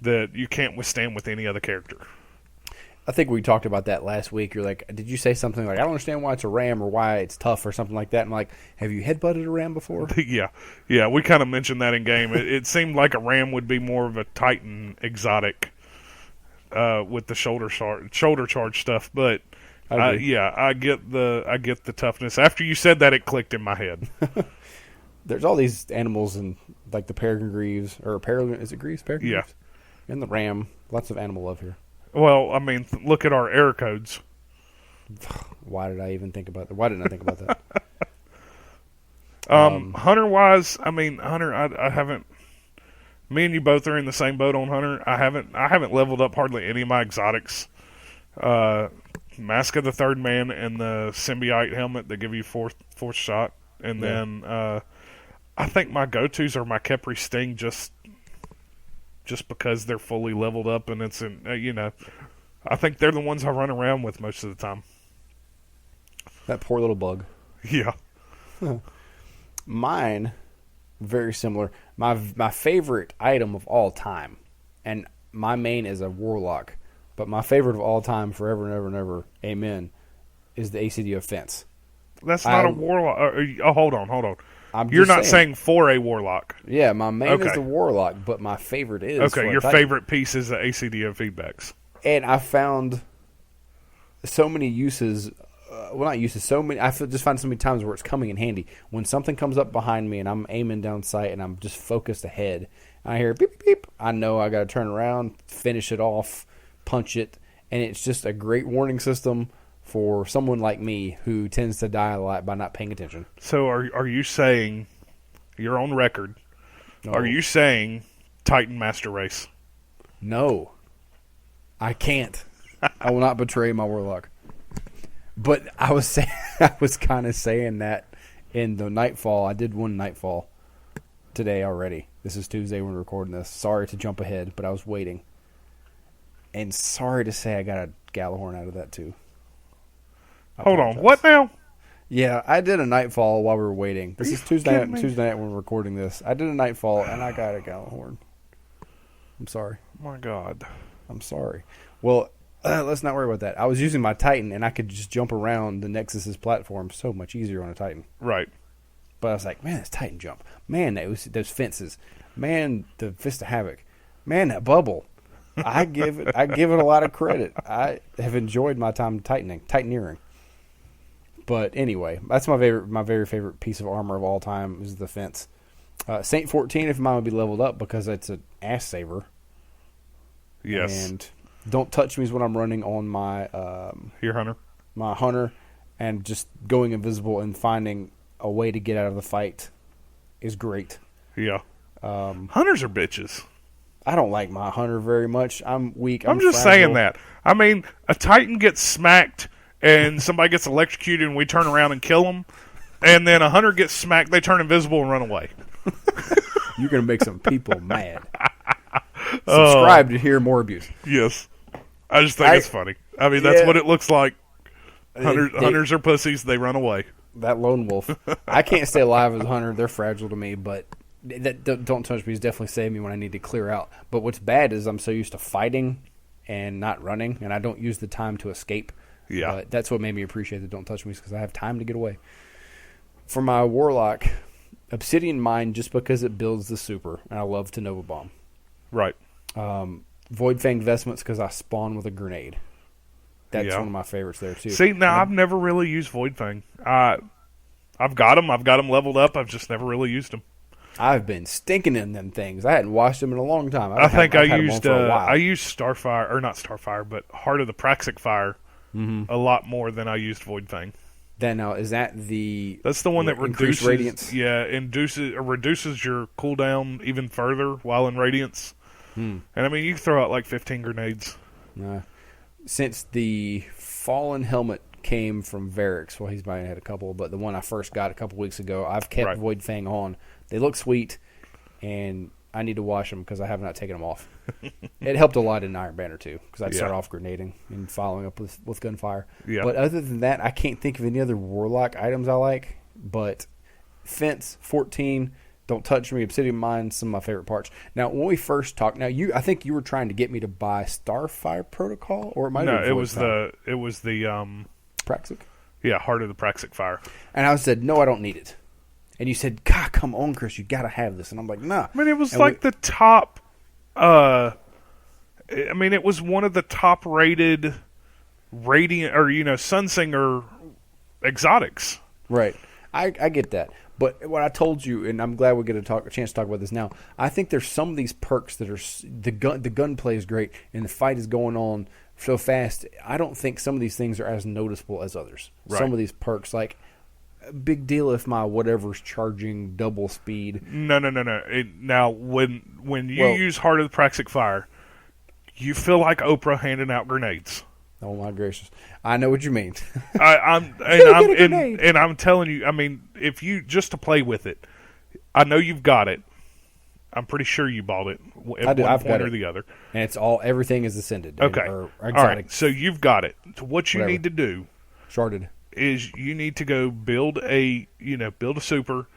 that you can't withstand with any other character. I think we talked about that last week. You're like, did you say something like, I don't understand why it's a Ram or why it's tough or something like that? And I'm like, have you headbutted a Ram before? Yeah, we kind of mentioned that in game. It seemed like a Ram would be more of a Titan exotic with the shoulder charge stuff, but I get the toughness. After you said that, it clicked in my head. There's all these animals and like the Peregrine Greaves or Peregrine, is it Greaves? Peregrine Greaves? And the Ram. Lots of animal love here. Well, I mean, look at our error codes. Why did I even think about that? Why didn't I think about that? Hunter-wise, I mean, Hunter, I haven't... Me and you both are in the same boat on Hunter. I haven't leveled up hardly any of my exotics. Mask of the Third Man and the symbiote helmet that give you fourth shot. And then I think my go-tos are my Khepri Sting just because they're fully leveled up and it's in, I think they're the ones I run around with most of the time. That poor little bug. Yeah. Mine, very similar. My favorite item of all time, and my main is a Warlock, but my favorite of all time, forever and ever and ever, amen, is the ACD Offense. That's not a Warlock. Hold on. You're not saying for a Warlock. Yeah, my main is the Warlock, but my favorite is... Okay, your favorite piece is the ACDO feedbacks. And I found so many uses... not uses, so many... I just find so many times where it's coming in handy. When something comes up behind me and I'm aiming down sight and I'm just focused ahead, and I hear beep, beep, beep, I know I got to turn around, finish it off, punch it, and it's just a great warning system for someone like me who tends to die a lot by not paying attention. So are you saying, you're on record, No. Are you saying Titan Master Race? No. I can't. I will not betray my Warlock. But I was kind of saying that in the Nightfall. I did one Nightfall today already. This is Tuesday when we're recording this. Sorry to jump ahead, but I was waiting. And sorry to say I got a Galahorn out of that too. Hold on, what now? Yeah, I did a Nightfall while we were waiting. This is Tuesday night when we're recording this. I did a Nightfall and I got a Galahorn. I'm sorry. Oh my God. I'm sorry. Well, let's not worry about that. I was using my Titan and I could just jump around the Nexus's platform so much easier on a Titan. Right. But I was like, man, this Titan jump. Man, those fences. Man, the Fist of Havoc. Man, that bubble. I give it a lot of credit. I have enjoyed my time Titaneering. But anyway, that's my very favorite piece of armor of all time is the fence. Saint 14, if mine would be leveled up because it's an ass saver. Yes. And Don't Touch Me is what I'm running on my Your Hunter. My Hunter, and just going invisible and finding a way to get out of the fight is great. Yeah. Hunters are bitches. I don't like my Hunter very much. I'm weak. I'm just saying that. I mean, a Titan gets smacked and somebody gets electrocuted and we turn around and kill them. And then a Hunter gets smacked, they turn invisible and run away. You're going to make some people mad. Subscribe to hear more abuse. Yes. I just think it's funny. I mean, that's what it looks like. Hunters are pussies. They run away. That lone wolf. I can't stay alive as a hunter. They're fragile to me, but that Don't Touch Me has definitely saved me when I need to clear out. But what's bad is I'm so used to fighting and not running, and I don't use the time to escape. Yeah. But that's what made me appreciate the Don't Touch Me, because I have time to get away. For my Warlock, Obsidian Mine, just because it builds the super, and I love to Nova Bomb. Right. Void Fanged Vestments, because I spawn with a grenade. That's one of my favorites there, too. See, now I've never really used Void Fang. I've got them leveled up. I've just never really used them. I've been stinking in them things. I hadn't washed them in a long time. I used Starfire, or not Starfire, but Heart of the Praxic Fire a lot more than I used Void Fang. Then now, is that That's the one that reduces radiance? Yeah, reduces your cooldown even further while in radiance. And I mean, you can throw out like 15 grenades. Since the Fallen Helmet came from Varix, well, he's might have had a couple, but the one I first got a couple weeks ago, I've kept Void Fang on. They look sweet, and I need to wash them because I have not taken them off. It helped a lot in Iron Banner, too, because I'd start off grenading and following up with gunfire. Yeah. But other than that, I can't think of any other Warlock items I like, but Fence, 14, Don't Touch Me, Obsidian Mine, some of my favorite parts. Now, when we first talked, I think you were trying to get me to buy Starfire Protocol, or it might have been it was the Praxic? Yeah, Heart of the Praxic Fire. And I said, no, I don't need it. And you said, God, come on, Chris, you got to have this. And I'm like, nah. I mean, it was the top... it was one of the top-rated Radiant, or, Sunsinger exotics. Right. I get that. But what I told you, and I'm glad we get a chance to talk about this now, I think there's some of these perks that are... The gunplay is great, and the fight is going on so fast. I don't think some of these things are as noticeable as others. Right. Some of these perks, like, big deal if my whatever's charging double speed. No. Now, when you use Heart of the Praxic Fire, you feel like Oprah handing out grenades. Oh my gracious! I know what you mean. I'm telling you. I mean, if you just to play with it, I know you've got it. I'm pretty sure you bought it at one point or the other. And it's everything is ascended. Okay. Or all right. So you've got it. So what you need to do sharded is you need to go build a super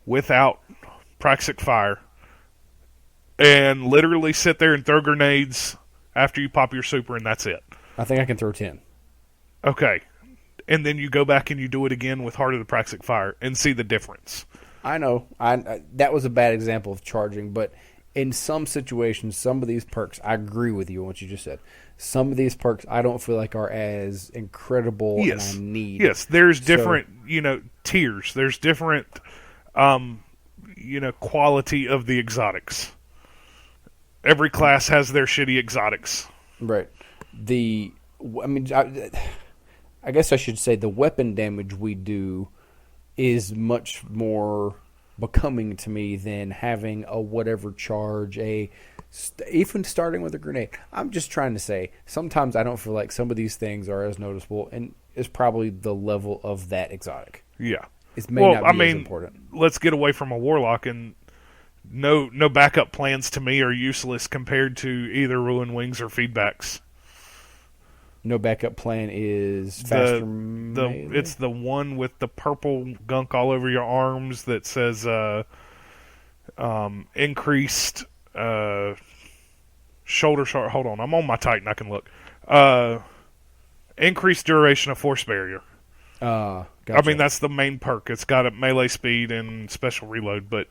without Praxic Fire and literally sit there and throw grenades after you pop your super, and that's it. I think I can throw 10. Okay. And then you go back and you do it again with Heart of the Praxic Fire and see the difference. I know. That was a bad example of charging, but in some situations, some of these perks, I agree with you on what you just said. Some of these perks I don't feel like are as incredible as I need. Yes, there's different, tiers. There's different, quality of the exotics. Every class has their shitty exotics. Right. I guess I should say the weapon damage we do is much more becoming to me than having a whatever charge, even starting with a grenade. I'm just trying to say, sometimes I don't feel like some of these things are as noticeable, and it's probably the level of that exotic. Yeah. It may not be as important. Let's get away from a warlock, and no backup plans to me are useless compared to either Ruin Wings or feedbacks. No backup plan is faster it's the one with the purple gunk all over your arms that says increased shoulder shot. Hold on, I'm on my Titan. I can look. Increased duration of force barrier. Gotcha. I mean, that's the main perk. It's got a melee speed and special reload, but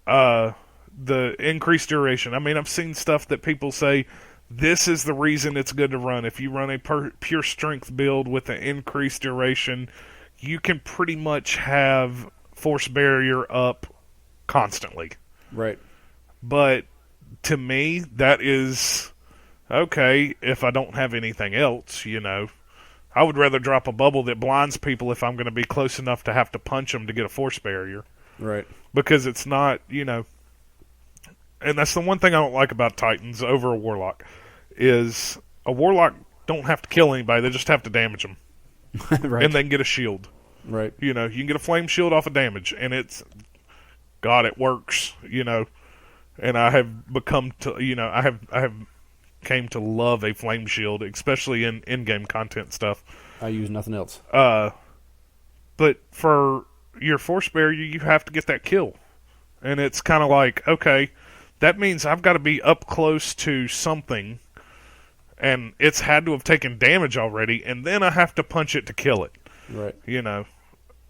the increased duration. I mean, I've seen stuff that people say, this is the reason it's good to run. If you run a pure strength build with an increased duration, you can pretty much have force barrier up constantly. Right. But to me, that is okay if I don't have anything else, I would rather drop a bubble that blinds people if I'm going to be close enough to have to punch them to get a force barrier. Right. Because it's not, and that's the one thing I don't like about Titans over a Warlock, is a Warlock don't have to kill anybody, they just have to damage them. Right. And they can get a shield. Right. You can get a flame shield off of damage, and it works, And I have become to, I have came to love a flame shield, especially in in-game content stuff. I use nothing else. But for your force barrier, you have to get that kill. And it's kind of like, okay, that means I've got to be up close to something, and it's had to have taken damage already, and then I have to punch it to kill it. Right.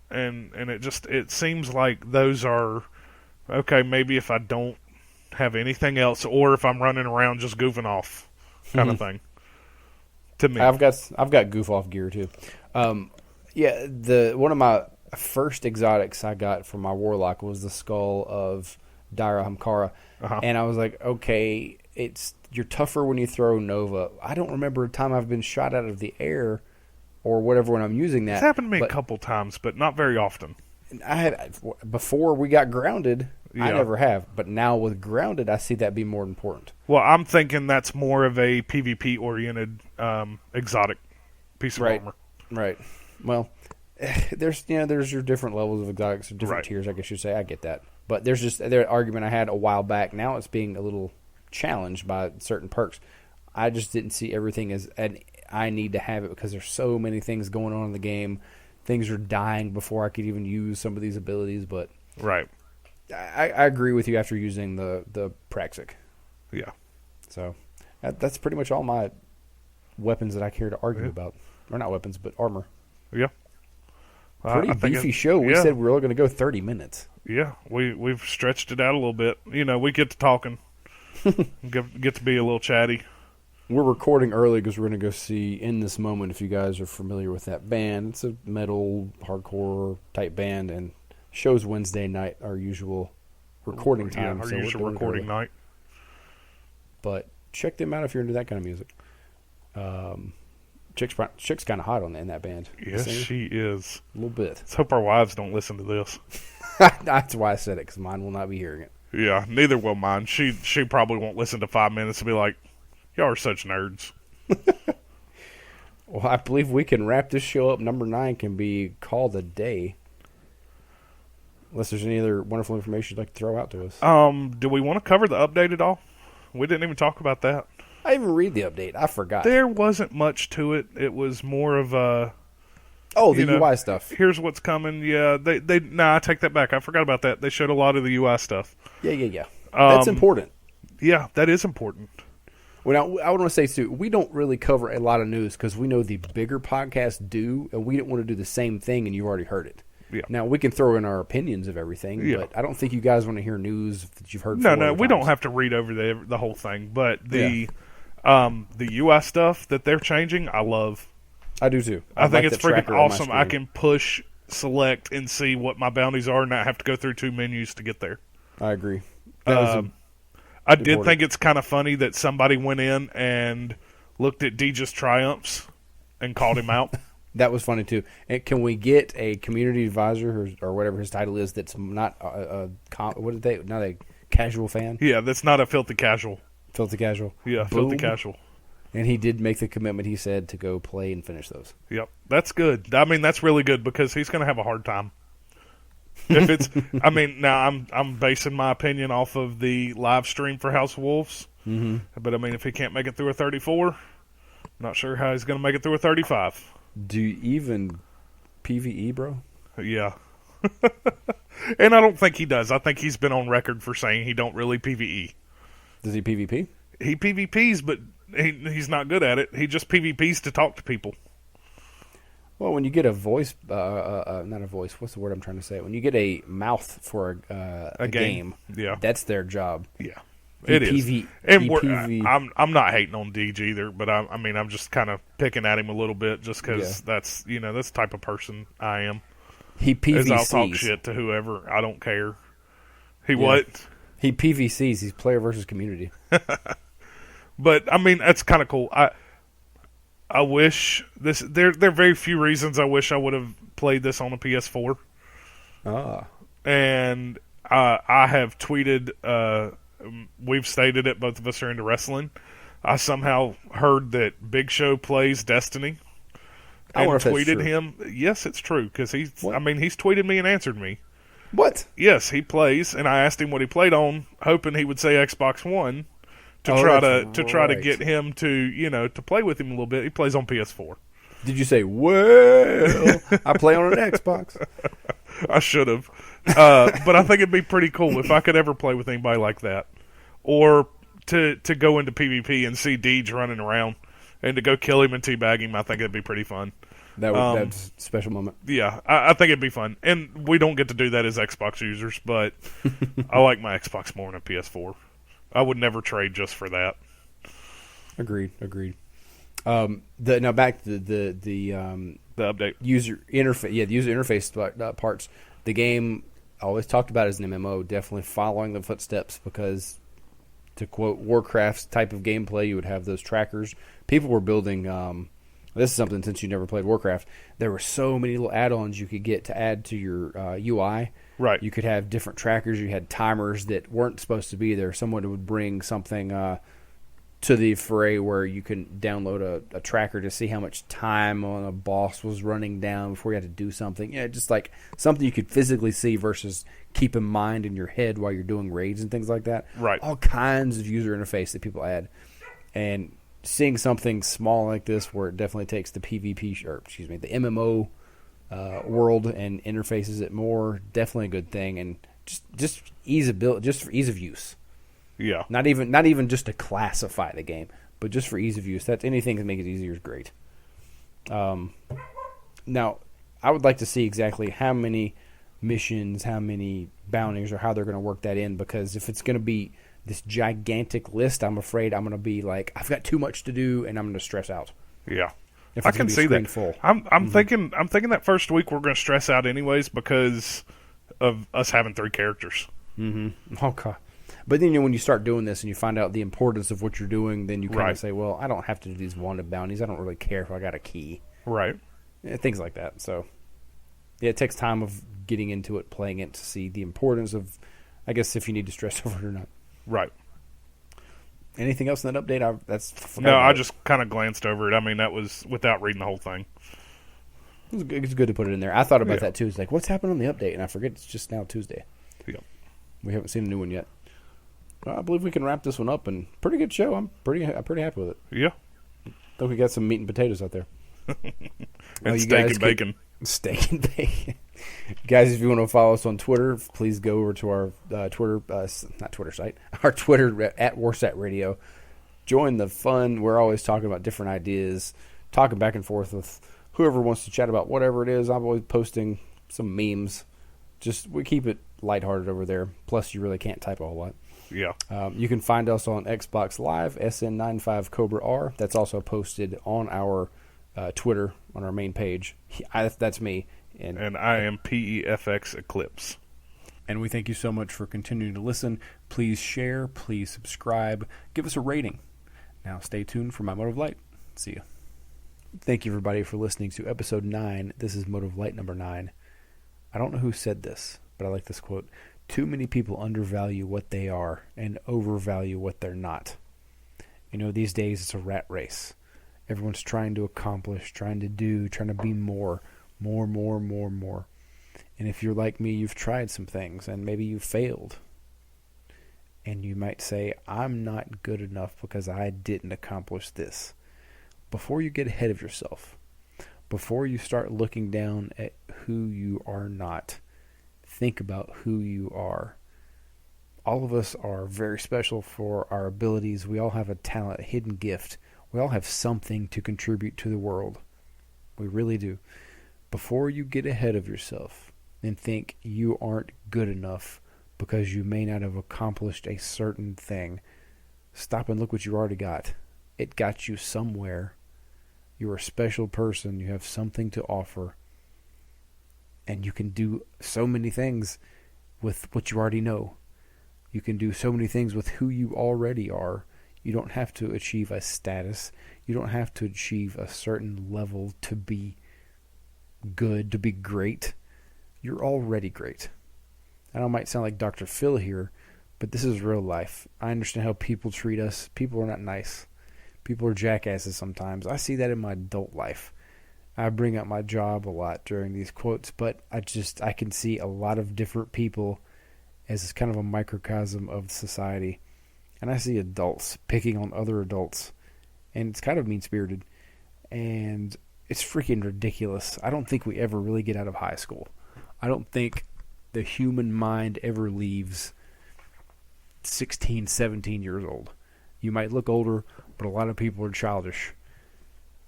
And it seems like those are, okay, maybe if I don't have anything else, or if I'm running around just goofing off kind of thing. To me. I've got goof off gear too. One of my first exotics I got from my Warlock was the skull of Daira Hamkara. And I was like, okay, you're tougher when you throw Nova. I don't remember a time I've been shot out of the air or whatever when I'm using that. It's happened to me a couple times, but not very often. Before we got grounded, I never have. But now with grounded, I see that be more important. Well, I'm thinking that's more of a PvP-oriented exotic piece of armor. Right. Well, there's your different levels of exotics, or different tiers, I guess you say. I get that. But there's an argument I had a while back. Now it's being a little challenged by certain perks. I just didn't see everything as I need to have it because there's so many things going on in the game. Things are dying before I could even use some of these abilities. But right, I agree with you after using the Praxic. Yeah. So that's pretty much all my weapons that I care to argue about. Or not weapons, but armor. Yeah. Pretty beefy show. We said we were going to go 30 minutes. Yeah, we've stretched it out a little bit. We get to talking. get to be a little chatty. We're recording early because we're going to go see In This Moment, if you guys are familiar with that band. It's a metal, hardcore type band, and show's Wednesday night, our usual recording time. Yeah, our usual recording night. But check them out if you're into that kind of music. Chick's kind of hot in that band. Yes, she is. A little bit. Let's hope our wives don't listen to this. That's why I said it, because mine will not be hearing it. Yeah, neither will mine. She probably won't listen to 5 minutes and be like, y'all are such nerds. Well, I believe we can wrap this show up. Number 9 can be called a day. Unless there's any other wonderful information you'd like to throw out to us. Do we want to cover the update at all? We didn't even talk about that. I didn't even read the update. I forgot. There wasn't much to it. It was more of a... Oh, the UI stuff. Here's what's coming. Yeah, I take that back. I forgot about that. They showed a lot of the UI stuff. Yeah. That's important. Yeah, that is important. Well, now, I want to say, too, we don't really cover a lot of news because we know the bigger podcasts do, and we don't want to do the same thing, and you've already heard it. Yeah. Now, we can throw in our opinions of everything, but I don't think you guys want to hear news that you've heard before. No, we don't have to read over the whole thing, but the UI stuff that they're changing, I love. I do, too. I think it's freaking awesome. I can push, select, and see what my bounties are and not have to go through 2 menus to get there. I agree. I did think it's kind of funny that somebody went in and looked at Deej's triumphs and called him out. That was funny, too. And can we get a community advisor or whatever his title is that's not not a casual fan? Yeah, that's not a filthy casual. Filthy casual. Yeah, Boom. Filthy casual. And he did make the commitment, he said, to go play and finish those. Yep, that's good. I mean, that's really good because he's going to have a hard time. If it's, I mean, now I'm basing my opinion off of the live stream for House of Wolves. Mm-hmm. But I mean, if he can't make it through a 34, I'm not sure how he's going to make it through a 35. Do you even PvE, bro? Yeah. And I don't think he does. I think he's been on record for saying he don't really PvE. Does he PvP? He PvPs, but he's not good at it. He just PvPs to talk to people. Well, when you get a voice, not a voice, what's the word I'm trying to say? When you get a mouth for a game, yeah, that's their job. Yeah, it is. PV. I'm not hating on Deej either, but I mean, I'm just kind of picking at him a little bit just because that's the type of person I am. He PVCs. I'll talk shit to whoever. I don't care. What? He PVCs. He's player versus community. But I mean, that's kind of cool. I wish this. There are very few reasons I wish I would have played this on a PS4. And I have tweeted. We've stated it. Both of us are into wrestling. I somehow heard that Big Show plays Destiny. And tweeted him. Yes, it's true because he's tweeted me and answered me. What? Yes, he plays, and I asked him what he played on, hoping he would say Xbox One. To try to get him to play with him a little bit. He plays on PS4. Did you say, well, I play on an Xbox? I should have. But I think it'd be pretty cool if I could ever play with anybody like that. Or to go into PvP and see Deej running around and to go kill him and teabag him. I think it'd be pretty fun. That's a special moment. Yeah, I think it'd be fun. And we don't get to do that as Xbox users, but I like my Xbox more than a PS4. I would never trade just for that. Agreed. Now back to the update user interface. Yeah, the user interface parts. The game I always talked about as an MMO, definitely following the footsteps because, to quote Warcraft's type of gameplay, you would have those trackers. People were building. This is something since you never played Warcraft. There were so many little add-ons you could get to add to your UI. Right. You could have different trackers. You had timers that weren't supposed to be there. Someone would bring something to the fray where you can download a tracker to see how much time on a boss was running down before you had to do something. Yeah, just like something you could physically see versus keep in mind in your head while you're doing raids and things like that. Right. All kinds of user interface that people add. And seeing something small like this where it definitely takes the PvP, the MMO world and interfaces it more, definitely a good thing, and just ease of build, just for ease of use. Yeah. Not even just to classify the game, but just for ease of use. That's anything to make it easier is great. Now, I would like to see exactly how many missions, how many bounties, or how they're going to work that in, because if it's going to be this gigantic list, I'm afraid I'm going to be like, I've got too much to do, and I'm going to stress out. Yeah. I can see that. Full. I'm thinking that first week we're going to stress out anyways because of us having 3 characters. Mm-hmm. Oh God. But then when you start doing this and you find out the importance of what you're doing, then you kind of say, well, I don't have to do these wanted bounties. I don't really care if I got a key. Right. Yeah, things like that. So, yeah, it takes time of getting into it, playing it, to see the importance of, I guess, if you need to stress over it or not. Right. Anything else in that update? I just kind of glanced over it. I mean, that was without reading the whole thing. It's good to put it in there. I thought about that too. It's like, what's happened on the update? And I forget it's just now Tuesday. Yeah. We haven't seen a new one yet. Well, I believe we can wrap this one up. And pretty good show. I'm pretty happy with it. Yeah. Think we got some meat and potatoes out there. And steak and bacon. Steak and bacon. Guys, if you want to follow us on Twitter, please go over to our our Twitter at Warsat Radio. Join the fun. We're always talking about different ideas, talking back and forth with whoever wants to chat about whatever it is. I'm always posting some memes. We keep it lighthearted over there. Plus, you really can't type a whole lot. Yeah. You can find us on Xbox Live, SN95 Cobra R. That's also posted on our Twitter, on our main page. That's me. And I am PEFXEclipse. And we thank you so much for continuing to listen. Please share. Please subscribe. Give us a rating. Now, stay tuned for my Motive Light. See you. Thank you, everybody, for listening to episode 9. This is Motive Light number 9. I don't know who said this, but I like this quote. Too many people undervalue what they are and overvalue what they're not. These days it's a rat race. Everyone's trying to accomplish, trying to do, trying to be more. And if you're like me, you've tried some things and maybe you failed. And you might say, I'm not good enough because I didn't accomplish this. Before you get ahead of yourself, before you start looking down at who you are not, think about who you are. All of us are very special for our abilities. We all have a talent, a hidden gift. We all have something to contribute to the world. We really do. Before you get ahead of yourself and think you aren't good enough because you may not have accomplished a certain thing, stop and look what you already got. It got you somewhere. You're a special person. You have something to offer. And you can do so many things with what you already know. You can do so many things with who you already are. You don't have to achieve a status. You don't have to achieve a certain level to be good, to be great. You're already great. I know I might sound like Dr. Phil here, but this is real life. I understand how people treat us. People are not nice. People are jackasses sometimes. I see that in my adult life. I bring up my job a lot during these quotes, but I can see a lot of different people as kind of a microcosm of society. And I see adults picking on other adults, and it's kind of mean-spirited. And it's freaking ridiculous. I don't think we ever really get out of high school. I don't think the human mind ever leaves 16, 17 years old. You might look older, but a lot of people are childish.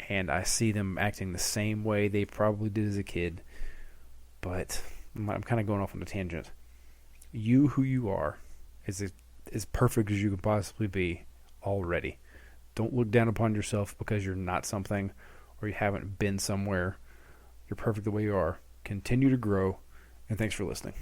And I see them acting the same way they probably did as a kid. But I'm kind of going off on a tangent. You, who you are, is as perfect as you could possibly be already. Don't look down upon yourself because you're not something or you haven't been somewhere. You're perfect the way you are. Continue to grow, and thanks for listening.